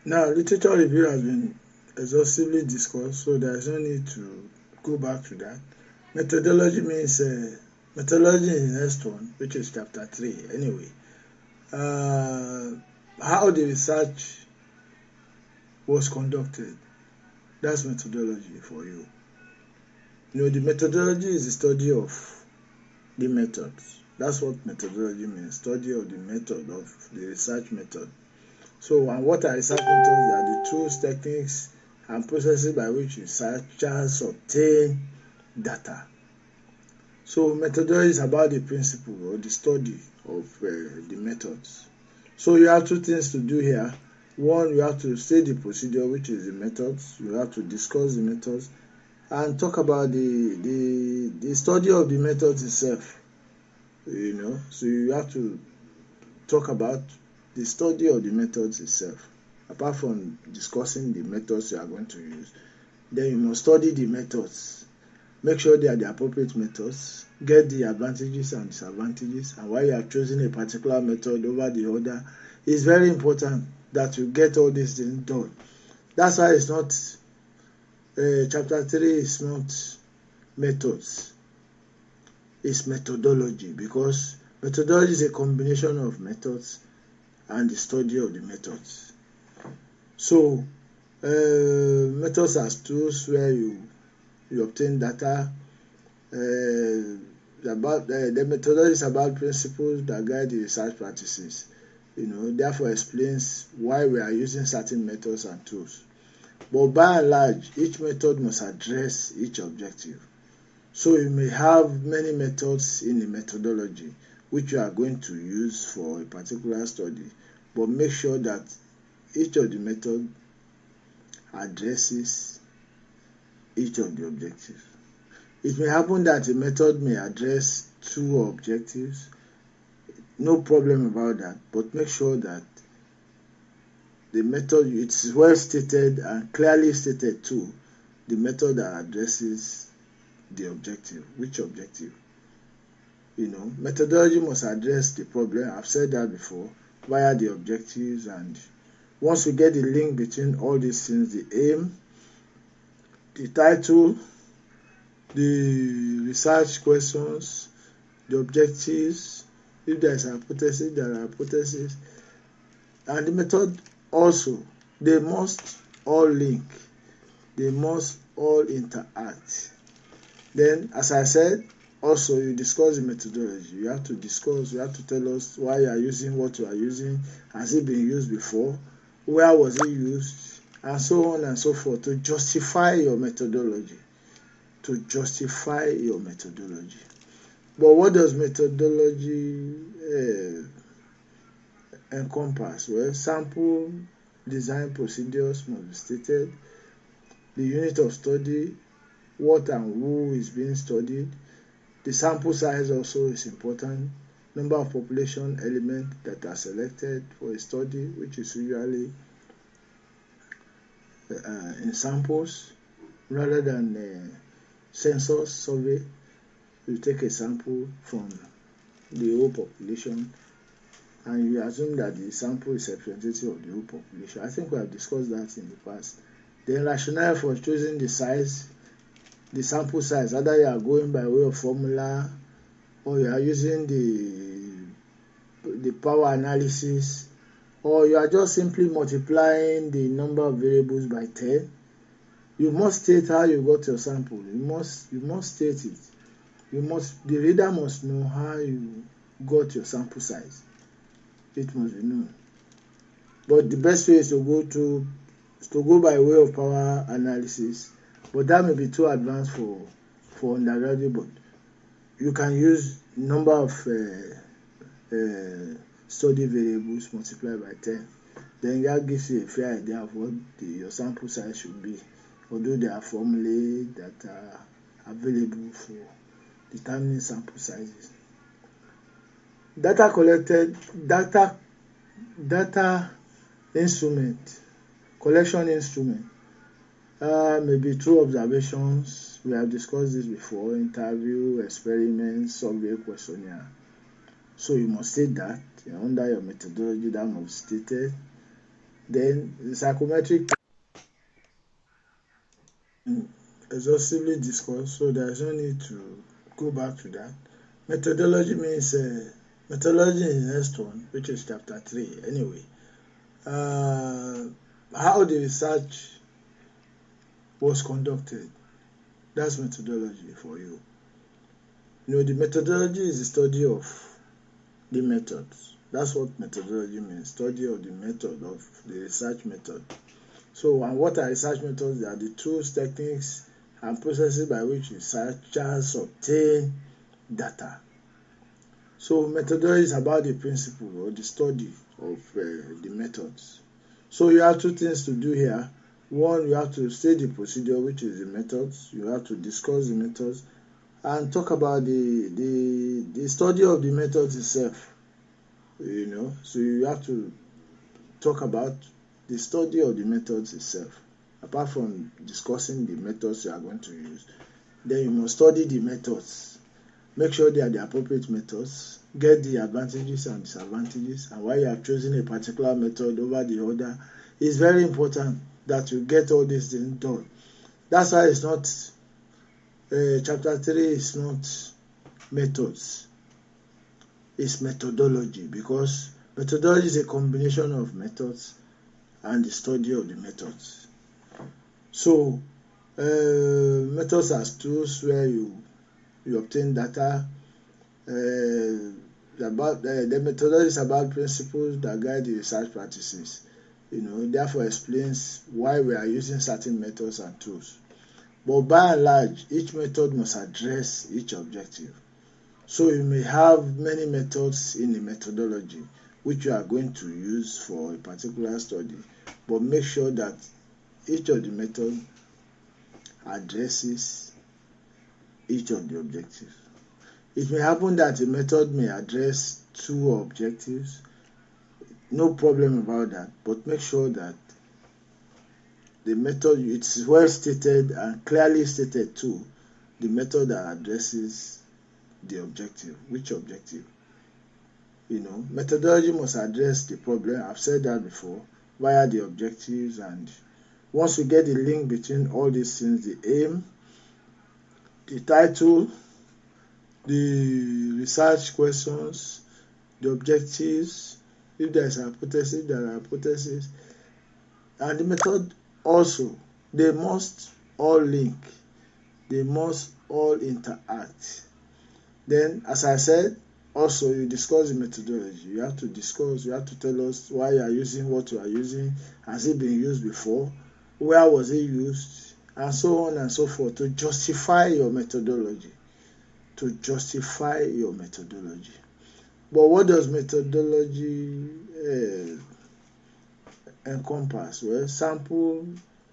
Now, literature review has been exhaustively discussed, so there is no need to go back to that. Methodology means methodology is the next one, which is chapter 3 anyway. How the research was conducted, that's methodology for you. The methodology is the study of the methods. That's what methodology means, study of the method, of the research method. So, and what are research methods? They are the tools, techniques, and processes by which researchers obtain data. So, methodology is about the principle or the study of the methods. So, you have two things to do here. One, you have to state the procedure, which is the methods. You have to discuss the methods and talk about the study of the methods itself. So you have to talk about the study of the methods itself. Apart from discussing the methods you are going to use, then you must study the methods. Make sure they are the appropriate methods. Get the advantages and disadvantages, and why you are choosing a particular method over the other. It's very important that you get all these things done. That's why it's not chapter 3 is not methods. It's methodology, because methodology is a combination of methods and the study of the methods. So methods as tools where you obtain data. The methodology is about principles that guide the research practices. Therefore explains why we are using certain methods and tools. But by and large, each method must address each objective. So you may have many methods in a methodology which you are going to use for a particular study, but make sure that each of the methods addresses each of the objectives. It may happen that a method may address 2 objectives. No problem about that, but make sure that the method, it's well stated and clearly stated too, the method that addresses the objective. Which objective? Methodology must address the problem. I've said that before, via the objectives, and once we get the link between all these things, the aim, the title, the research questions, the objectives, if there is a hypothesis, there are hypotheses, and the method also, they must all link, they must all interact. Then, as I said, also you discuss the methodology. You have to tell us why you are using what you are using. Has it been used before? Where was it used? And so on and so forth, to justify your methodology. But what does methodology encompass? Well, sample design procedures must be stated, the unit of study, what and who is being studied. The sample size also is important. Number of population elements that are selected for a study, which is usually in samples rather than census survey. You take a sample from the whole population and you assume that the sample is representative of the whole population. I think we have discussed that in the past. The rationale for choosing the sample size, either you are going by way of formula or you are using the power analysis, or you are just simply multiplying the number of variables by 10. You must state how you got your sample. You must state it. The reader must know how you got your sample size. It must be known. But the best way is to go by way of power analysis. But that may be too advanced for undergraduate. But you can use number of study variables multiplied by 10. Then that gives you a fair idea of what your sample size should be. Although there are formulae that are available for determining sample sizes. Data collected, data instrument, collection instrument, maybe through observations. We have discussed this before: interview, experiments, survey, questionnaire. So you must state that under your methodology, that must be stated. Then the psychometric exhaustively discussed, so there is no need to go back to that. Methodology means methodology is the next one, which is chapter 3 anyway. How the research was conducted, that's methodology for you. The methodology is the study of the methods. That's what methodology means, study of the method, of the research method. So, and what are research methods? They are the tools, techniques, and processes by which researchers obtain data. So methodology is about the principle or the study of the methods. So you have 2 things to do here. One, you have to state the procedure, which is the methods. You have to discuss the methods and talk about the study of the methods itself. So you have to talk about the study of the methods itself. Apart from discussing the methods you are going to use, then you must study the methods. Make sure they are the appropriate methods. Get the advantages and disadvantages, and why you have chosen a particular method over the other. It's very important that you get all these things done. That's why it's not chapter 3 is not methods. It's methodology, because methodology is a combination of methods and the study of the methods. So methods as tools where you obtain data. The methodology is about principles that guide the research practices. Therefore explains why we are using certain methods and tools. But by and large, each method must address each objective. So you may have many methods in the methodology which you are going to use for a particular study, but make sure that each of the methods addresses each of the objectives. It may happen that a method may address 2 objectives. No problem about that, but make sure that the method, it's well stated and clearly stated too, the method that addresses the objective. Which objective? Methodology must address the problem. I've said that before, via the objectives, and once we get the link between all these things, the aim, the title, the research questions, the objectives, if there is a hypothesis, there are hypotheses, and the method also, they must all link, they must all interact. Then, as I said, also you discuss the methodology. You have to tell us why you are using what you are using. Has it been used before? Where was it used? And so on and so forth, to justify your methodology. But what does methodology encompass? Well, sample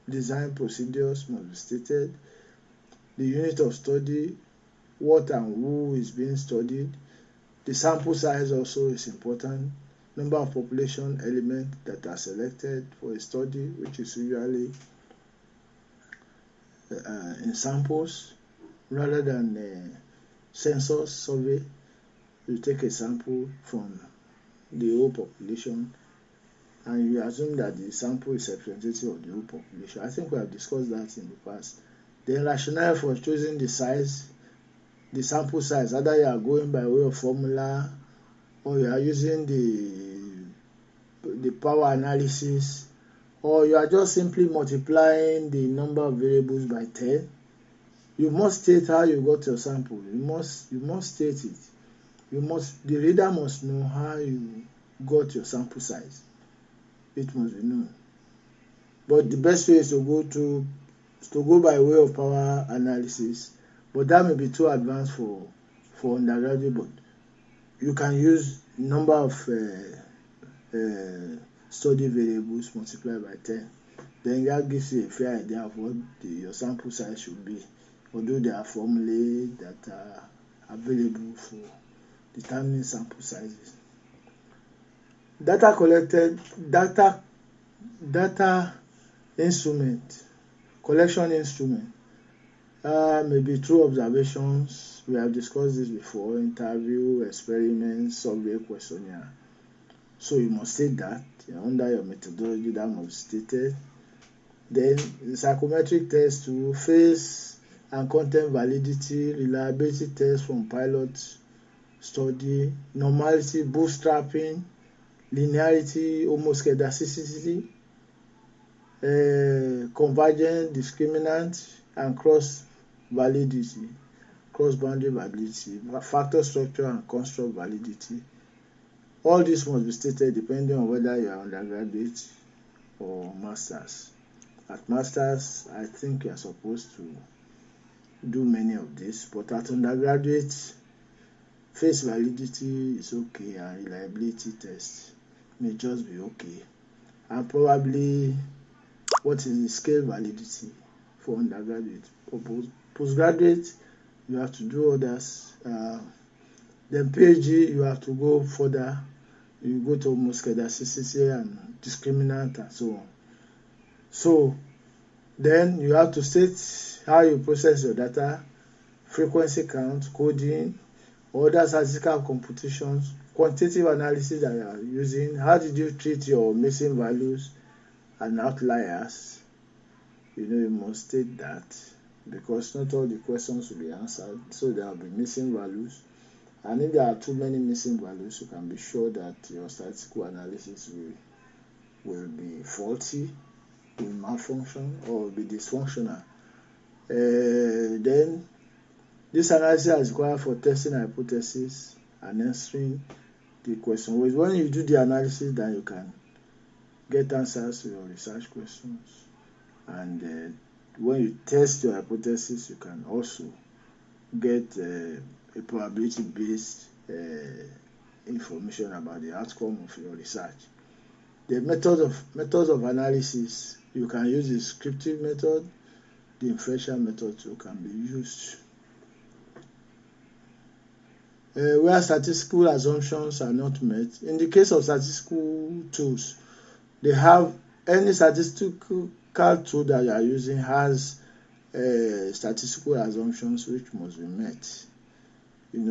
design procedures must be stated, the unit of study, what and who is being studied, the sample size also is important, number of population elements that are selected for a study, which is usually in samples rather than census survey. You take a sample from the whole population and you assume that the sample is representative of the whole population. I think we have discussed that in the past. The rationale for choosing the size, the sample size, either you are going by way of formula or you are using the power analysis, or you are just simply multiplying the number of variables by 10. You must state how you got your sample. You must state it. The reader must know how you got your sample size. It must be known. But the best way is to go by way of power analysis. But that may be too advanced for undergraduate. But you can use number of study variables multiplied by 10. Then that gives you a fair idea of what your sample size should be. Although there are formulae that are available for determining sample sizes. Data collected, data instrument, collection instrument, maybe through observations. We have discussed this before: interview, experiments, survey, questionnaire. So you must state that under your methodology, that must be stated. Then the psychometric test to phase and content validity, reliability test from pilot study, normality, bootstrapping, linearity, homoscedasticity, convergent, discriminant, and cross-boundary validity, factor structure and construct validity. All this must be stated depending on whether you are undergraduate or masters. At masters, I think you are supposed to do many of this, but at undergraduate, face validity is okay and reliability test may just be okay. And probably what is the scale validity for undergraduate. For postgraduate, you have to do others. Then PhD, you have to go further. You go to homoscedasticity and discriminant and so on. So then you have to state how you process your data, frequency count, coding, other statistical computations, quantitative analysis that you are using. How did you treat your missing values and outliers? You must state that, because not all the questions will be answered, so there will be missing values. And if there are too many missing values, you can be sure that your statistical analysis will be faulty, will malfunction, or will be dysfunctional. Then this analysis is required for testing hypothesis and answering the question. When you do the analysis, then you can get answers to your research questions. And when you test your hypothesis, you can also get a probability-based information about the outcome of your research. The methods of analysis, you can use the descriptive method, the inferential method too can be used. Where statistical assumptions are not met. In the case of statistical tools, they have any statistical tool that you are using has statistical assumptions which must be met.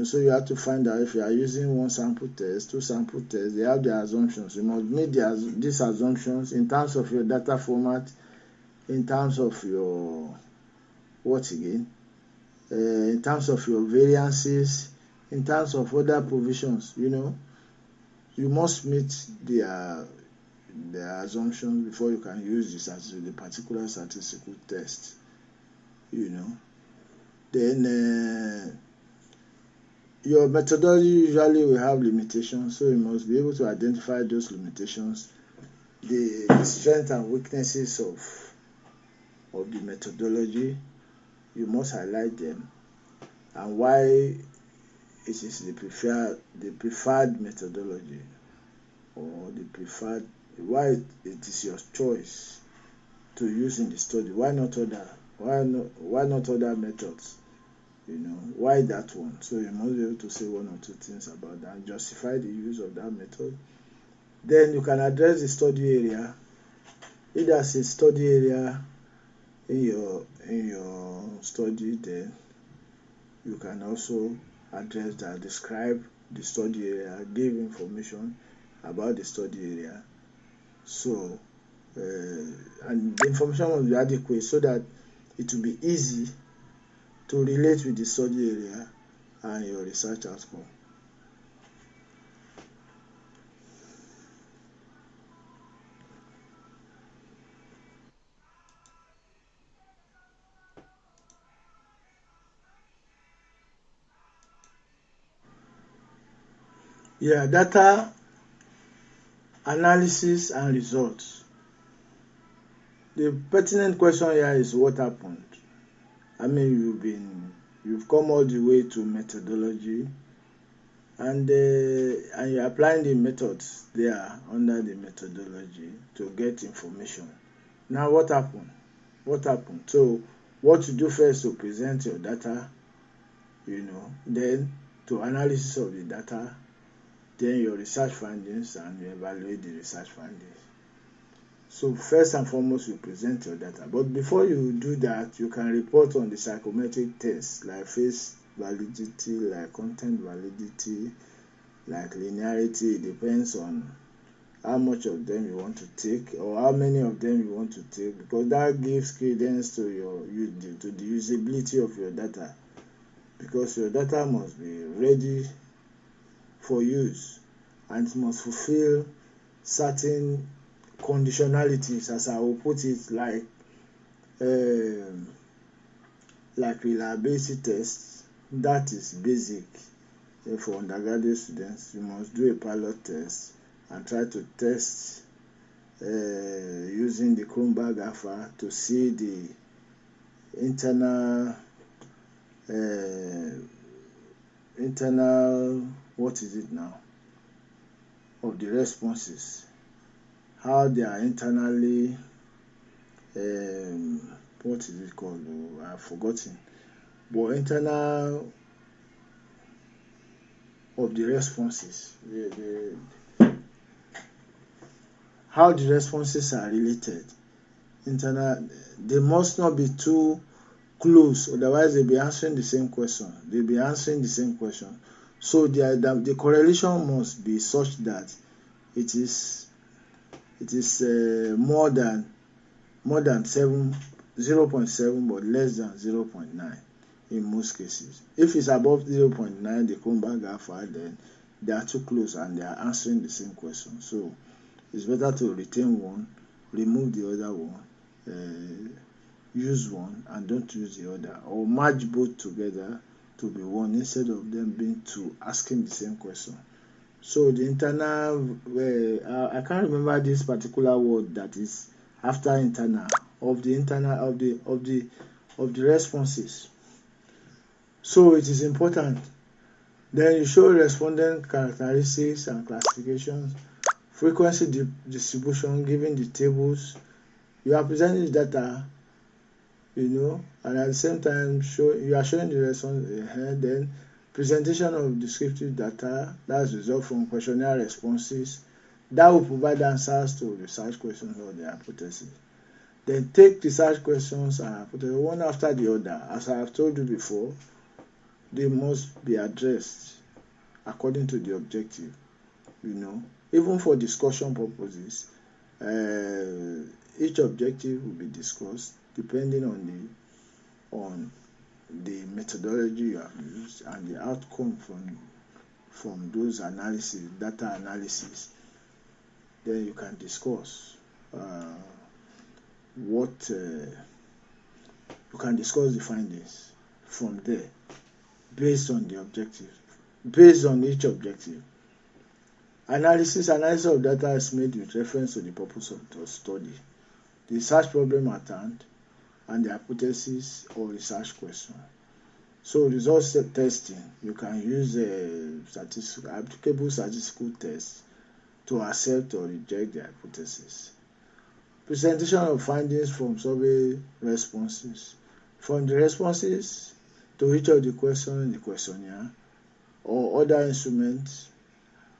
So you have to find out if you are using one sample test, two sample tests, they have their assumptions. You must meet these assumptions in terms of your data format, in terms of your in terms of your variances, in terms of other provisions. You must meet their assumptions before you can use the particular statistical test. Then your methodology usually will have limitations, so you must be able to identify those limitations, the strengths and weaknesses of the methodology. You must highlight them and why it is the preferred methodology, or why it is your choice to use in the study. Why not other methods? Why that one? So you must be able to say one or two things about that and justify the use of that method. Then you can address the study area. If there's a study area in your study, then you can also address that, describe the study area, give information about the study area. So and the information must be adequate so that it will be easy to relate with the study area and your research outcome. Data analysis and results. The pertinent question here is what happened. You've come all the way to methodology, and you're applying the methods there under the methodology to get information. Now what happened? So what you do first to present your data, then to analysis of the data, then your research findings, and you evaluate the research findings. So first and foremost, you present your data. But before you do that, you can report on the psychometric tests like face validity, like content validity, like linearity. It depends on how much of them you want to take or how many of them you want to take, because that gives credence to the usability of your data, because your data must be ready for use and it must fulfill certain conditionalities, as I will put it, like reliability tests. That is basic. For undergraduate students, you must do a pilot test and try to test using the Kronberg alpha to see the internal of the responses, how they are internally I've forgotten, but internal of the responses, how the responses are related. Internal, they must not be too close, otherwise they'll be answering the same question. So the correlation must be such that it is more than 0.7 but less than 0.9 in most cases. If it's above 0.9, the Kronberg alpha, then they are too close and they are answering the same question. So it's better to retain one, remove the other one, use one and don't use the other, or merge both together to be one instead of them being two asking the same question. So the internal, I can't remember this particular word that is after internal of the responses. So it is important. Then you show respondent characteristics and classifications, frequency distribution, given the tables. You are presenting the data and at the same time you are showing the response. Then presentation of descriptive data, that's result from questionnaire responses that will provide answers to research questions or the hypothesis. Then take research questions and hypothesis one after the other. As I have told you before, they must be addressed according to the objective. Even for discussion purposes, each objective will be discussed depending on the methodology you have used and the outcome from those analysis, data analysis. Then you can discuss you can discuss the findings from there based on the objective, based on each objective. Analysis of data is made with reference to the purpose of the study, the research problem at hand, and the hypothesis or research question. So results testing, you can use applicable statistical tests to accept or reject the hypothesis. Presentation of findings from survey responses. From the responses to each of the questions in the questionnaire or other instruments,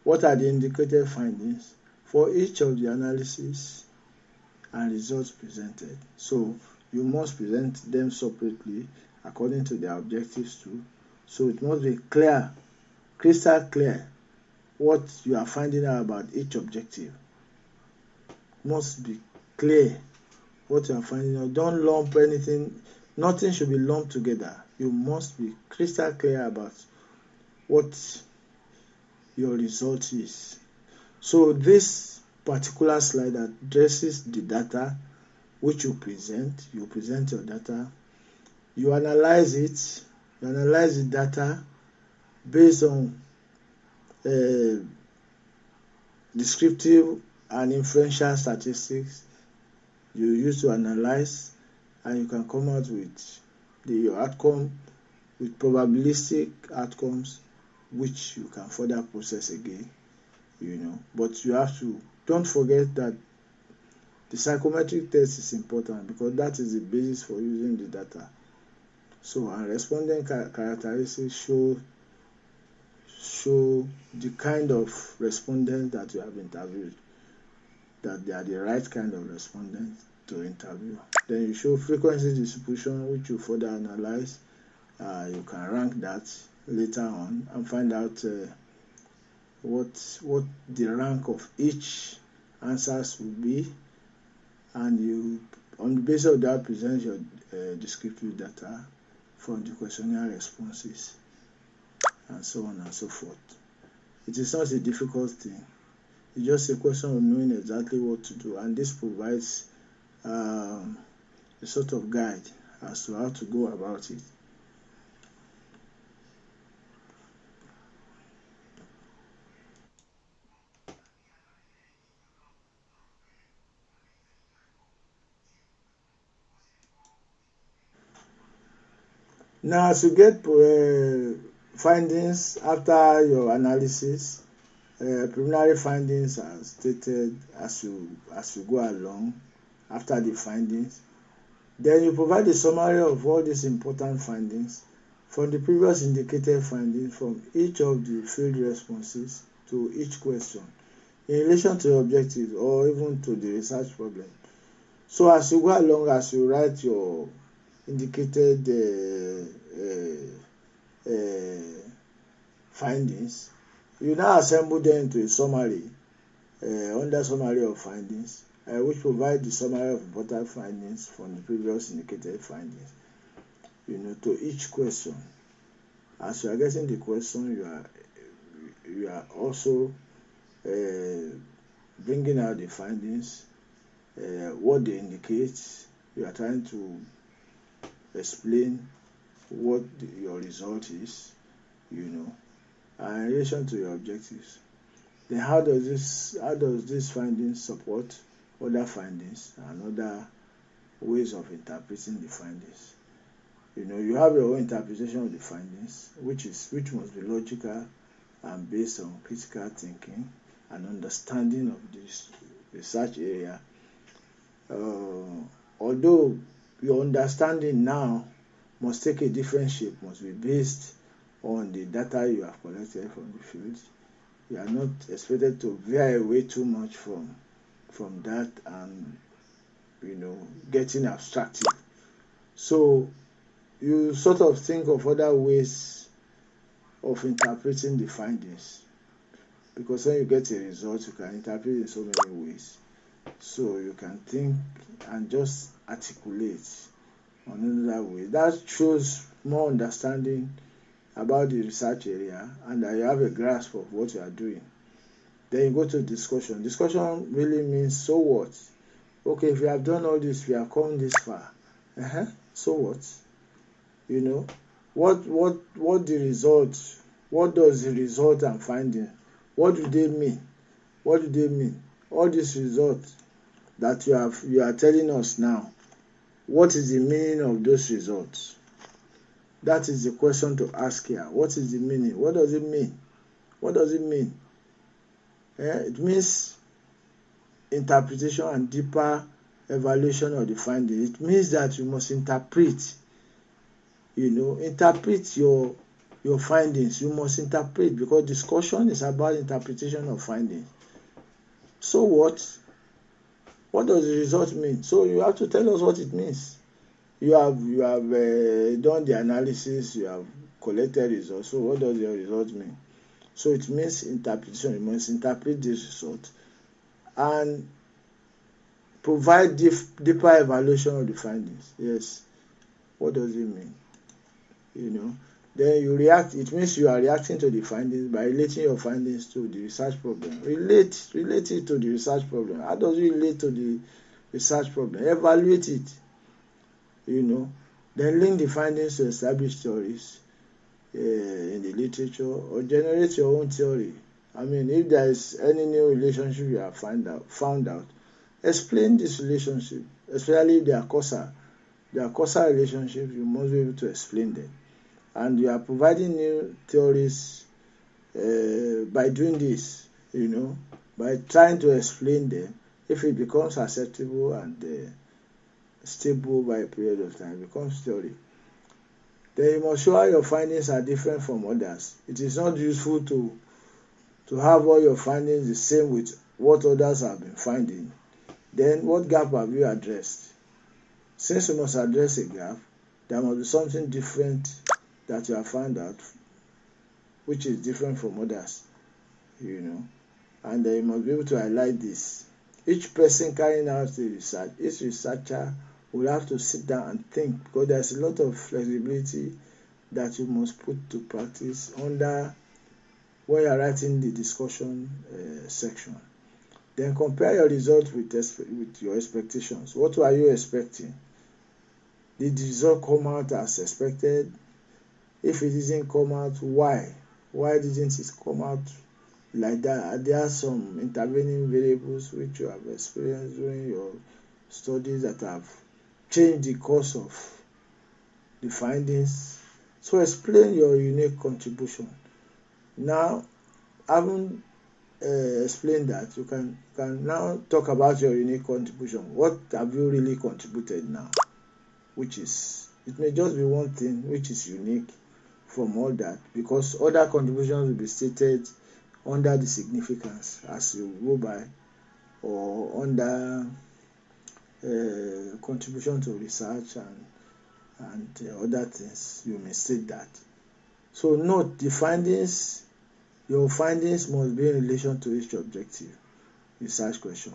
what are the indicated findings for each of the analysis and results presented? So you must present them separately according to their objectives too. So it must be clear, crystal clear, what you are finding out about each objective. Must be clear what you are finding out. Don't lump anything. Nothing should be lumped together. You must be crystal clear about what your result is. So this particular slide addresses the data which you present your data, you analyze the data based on descriptive and inferential statistics you use to analyze, and you can come out with your outcome with probabilistic outcomes which you can further process again. But you have to, don't forget that the psychometric test is important because that is the basis for using the data. So, and respondent characteristics show the kind of respondents that you have interviewed, that they are the right kind of respondents to interview. Then you show frequency distribution, which you further analyze. You can rank that later on and find out what the rank of each answers will be, and you, on the basis of that, present your descriptive data from the questionnaire responses, and so on and so forth. It is not a difficult thing. It's just a question of knowing exactly what to do, and this provides a sort of guide as to how to go about it. Now, as you get findings after your analysis, preliminary findings are stated as you go along after the findings. Then you provide a summary of all these important findings from the previous indicated findings from each of the field responses to each question in relation to your objectives or even to the research problem. So as you go along, as you write your indicated findings, you now assemble them into a summary under summary of findings, which provide the summary of important findings from the previous indicated findings, to each question. As you are getting the question, you are also bringing out the findings, what they indicate. You are trying to explain what your result is, and in relation to your objectives. Then how does this findings support other findings and other ways of interpreting the findings? You have your own interpretation of the findings, which must be logical and based on critical thinking and understanding of this research area. Although your understanding now must take a different shape, must be based on the data you have collected from the field. You are not expected to veer away too much from that and getting abstractive. So you sort of think of other ways of interpreting the findings, because when you get a result you can interpret it in so many ways. So you can think and just articulate on another way. That shows more understanding about the research area and that you have a grasp of what you are doing. Then you go to discussion. Discussion really means, so what? Okay, if we have done all this, we have come this far. So what? What the result? What does the result and finding? What do they mean? What do they mean? All these results that you are telling us now, what is the meaning of those results? That is the question to ask here. What is the meaning? What does it mean? What does it mean? It means interpretation and deeper evaluation of the finding. It means that you must interpret your findings. You must interpret, because discussion is about interpretation of findings. So what? What does the result mean? So you have to tell us what it means. You have done the analysis, you have collected results. So what does your result mean? So it means interpretation. You must interpret this result and provide deeper evaluation of the findings. Yes. What does it mean? Then you react. It means you are reacting to the findings by relating your findings to the research problem. Relate it to the research problem. How does it relate to the research problem? Evaluate it. Then link the findings to established theories in the literature, or generate your own theory. If there is any new relationship you have found out, explain this relationship, especially if they are causal. They are causal relationships, you must be able to explain them. And you are providing new theories by doing this, by trying to explain them. If it becomes acceptable and stable by a period of time, it becomes theory. Then you must show how your findings are different from others. It is not useful to have all your findings the same with what others have been finding. Then what gap have you addressed? Since you must address a gap, there must be something different that you have found out, which is different from others, and then you must be able to highlight this. Each person carrying out the research, each researcher will have to sit down and think, because there's a lot of flexibility that you must put to practice when you are writing the discussion section. Then compare your results with your expectations. What were you expecting? Did the result come out as expected? If it didn't come out, why? Why didn't it come out like that? Are there some intervening variables which you have experienced during your studies that have changed the course of the findings? So explain your unique contribution. Now, having explained that, you can now talk about your unique contribution. What have you really contributed now? It may just be one thing which is unique from all that, because other contributions will be stated under the significance as you go by, or under contribution to research and other things. You may state that. So note the findings. Your findings must be in relation to each objective research question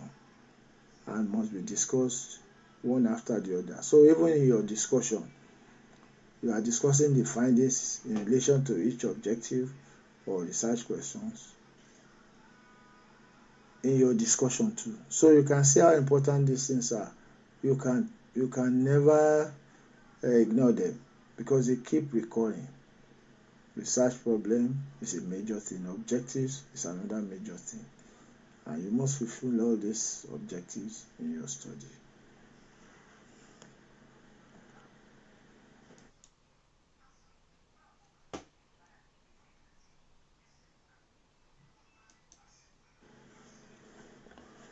and must be discussed one after the other. So even in your discussion, you are discussing the findings in relation to each objective or research questions in your discussion too. So you can see how important these things are. You can never ignore them, because they keep recurring. Research problem is a major thing. Objectives is another major thing. And you must fulfill all these objectives in your study.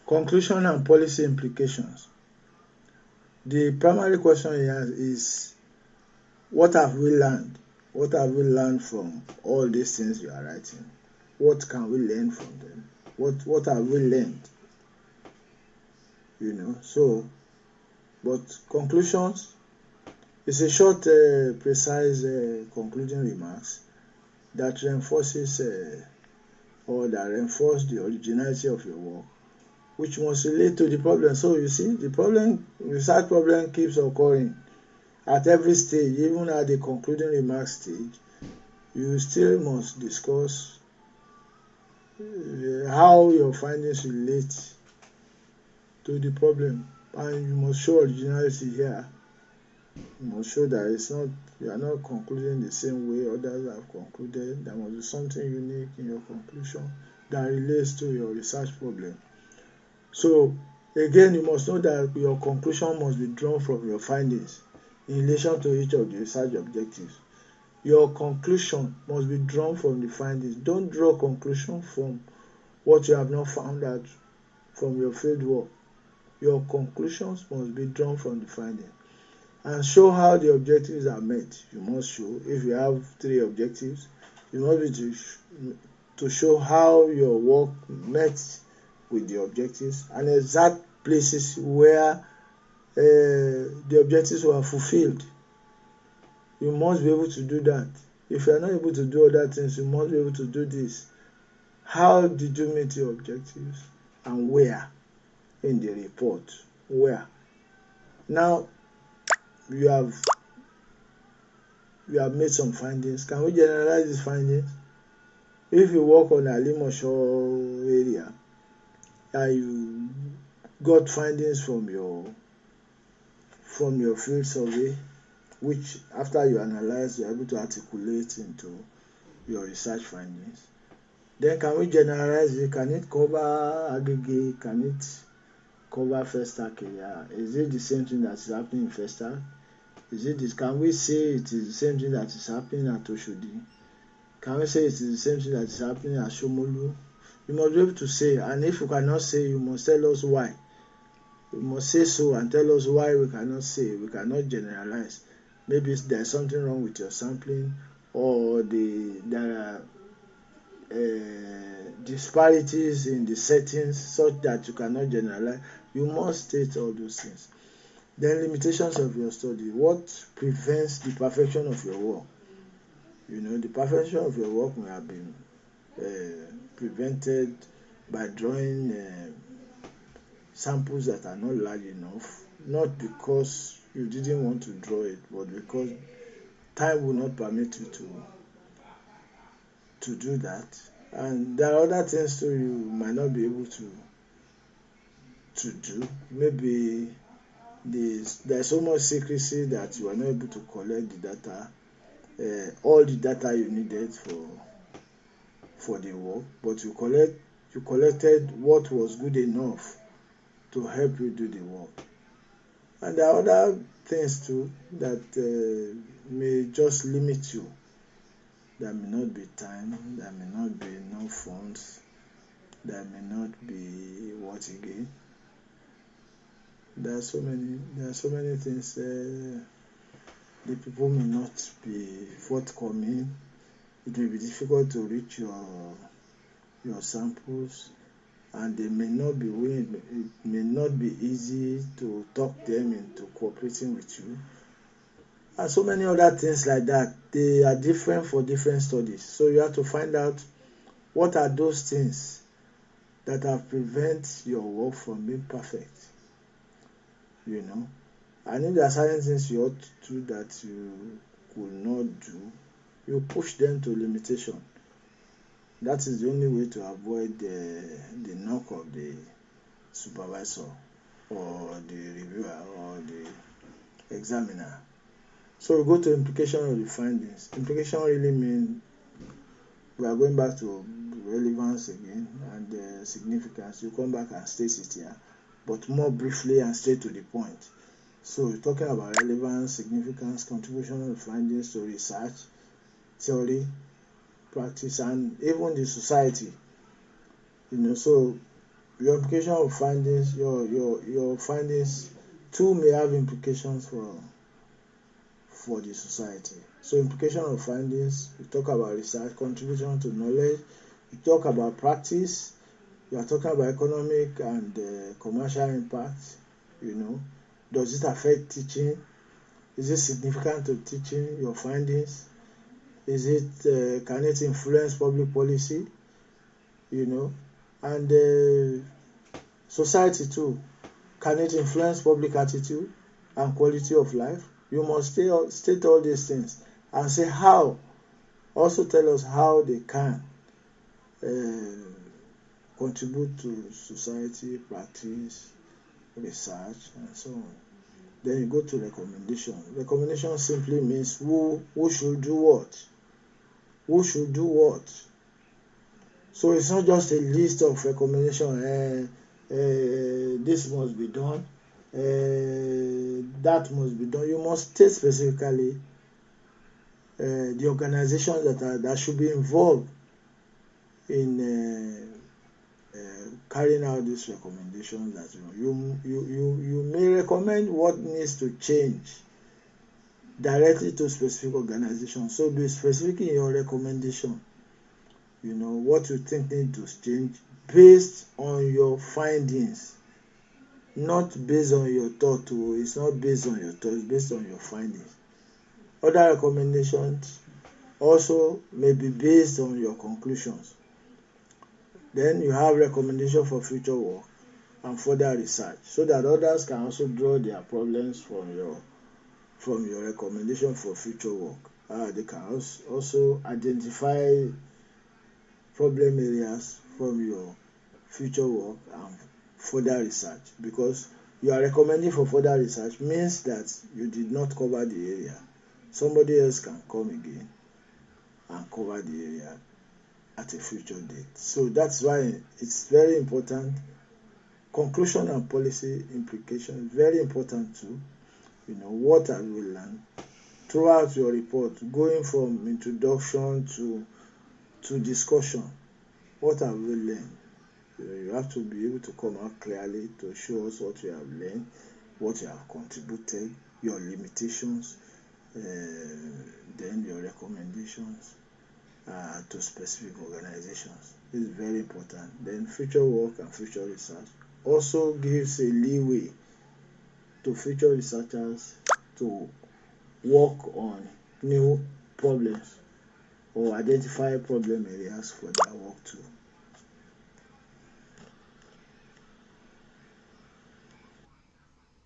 Conclusion and policy implications. The primary question here is, what have we learned? What have we learned from all these things you are writing? What can we learn from them? What have we learned? So, but conclusions is a short, precise, concluding remarks that reinforces or that reinforce the originality of your work, which must relate to the problem. So you see, the research problem keeps occurring at every stage, even at the concluding remarks stage. You still must discuss how your findings relate to the problem, and you must show originality here. You must show that you are not concluding the same way others have concluded. There must be something unique in your conclusion that relates to your research problem. So again, you must know that your conclusion must be drawn from your findings in relation to each of the research objectives. Your conclusion must be drawn from the findings. Don't draw conclusion from what you have not found out from your field work. Your conclusions must be drawn from the findings, and show how the objectives are met. You must show, if you have 3 objectives, you must be to show how your work met with the objectives and exact places where the objectives were fulfilled. You must be able to do that. If you are not able to do other things, you must be able to do this. How did you meet your objectives, and where in the report? Where? Now you have made some findings. Can we generalize these findings? If you work on Alimosho area and you got findings from your field survey, which after you analyze, you are able to articulate into your research findings, then can we generalize it? Can it cover Agege? Can it cover Festac area? Is it the same thing that is happening in Festac? Can we say it is the same thing that is happening at Oshodi? Can we say it is the same thing that is happening at Shomolu? You must be able to say, and if you cannot say, you must tell us why. You must say so and tell us why we cannot say, we cannot generalize. Maybe there is something wrong with your sampling, or there are disparities in the settings such that you cannot generalize. You must state all those things. Then limitations of your study. What prevents the perfection of your work? The perfection of your work may have been prevented by drawing samples that are not large enough, not because you didn't want to draw it, but because time will not permit you to do that. And there are other things too you might not be able to do. Maybe there's so much secrecy that you are not able to collect the data, all the data you needed for the work, but you collected what was good enough to help you do the work. And there are other things too that may just limit you. There may not be time, there may not be enough funds, there may not be what again. There are so many things. The people may not be forthcoming. It will be difficult to reach your samples, and they may not be willing. It may not be easy to talk them into cooperating with you, and so many other things like that. They are different for different studies, so you have to find out what are those things that have prevent your work from being perfect. And if there are certain things you ought to do that you could not do, you push them to limitation. That is the only way to avoid the knock of the supervisor or the reviewer or the examiner. So we go to implication of the findings. Implication really means we are going back to relevance again and significance. You come back and state it here, but more briefly and straight to the point. So we're talking about relevance, significance, contribution of findings to research, theory, practice, and even the society. So your implication of findings, your findings two may have implications for the society. So implication of findings, we talk about research, contribution to knowledge, we talk about practice, we are talking about economic and commercial impact. Does it affect teaching? Is it significant to teaching, your findings? Is it can it influence public policy? And society too. Can it influence public attitude and quality of life? You must state all these things and say how. Also tell us how they can contribute to society, practice, research, and so on. Then you go to recommendation. Recommendation simply means who should do what. Who should do what. So it's not just a list of recommendations. This must be done. That must be done. You must state specifically the organizations that should be involved in carrying out these recommendations. That you may recommend what needs to change directly to specific organizations. So be specific in your recommendation. What you think needs to change based on your findings, not based on your thought. It's not based on your thought, it's based on your findings. Other recommendations also may be based on your conclusions. Then you have recommendation for future work and further research, so that others can also draw their problems from your recommendation for future work. They can also identify problem areas from your future work and further research, because you are recommending for further research means that you did not cover the area. Somebody else can come again and cover the area at a future date. So that's why it's very important. Conclusion and policy implication is very important too. What have we learned throughout your report, going from introduction to discussion? What have we learned? You have to be able to come out clearly to show us what you have learned, what you have contributed, your limitations, then your recommendations to specific organizations. This is very important. Then future work and future research also gives a leeway to future researchers to work on new problems or identify problem areas for their work too.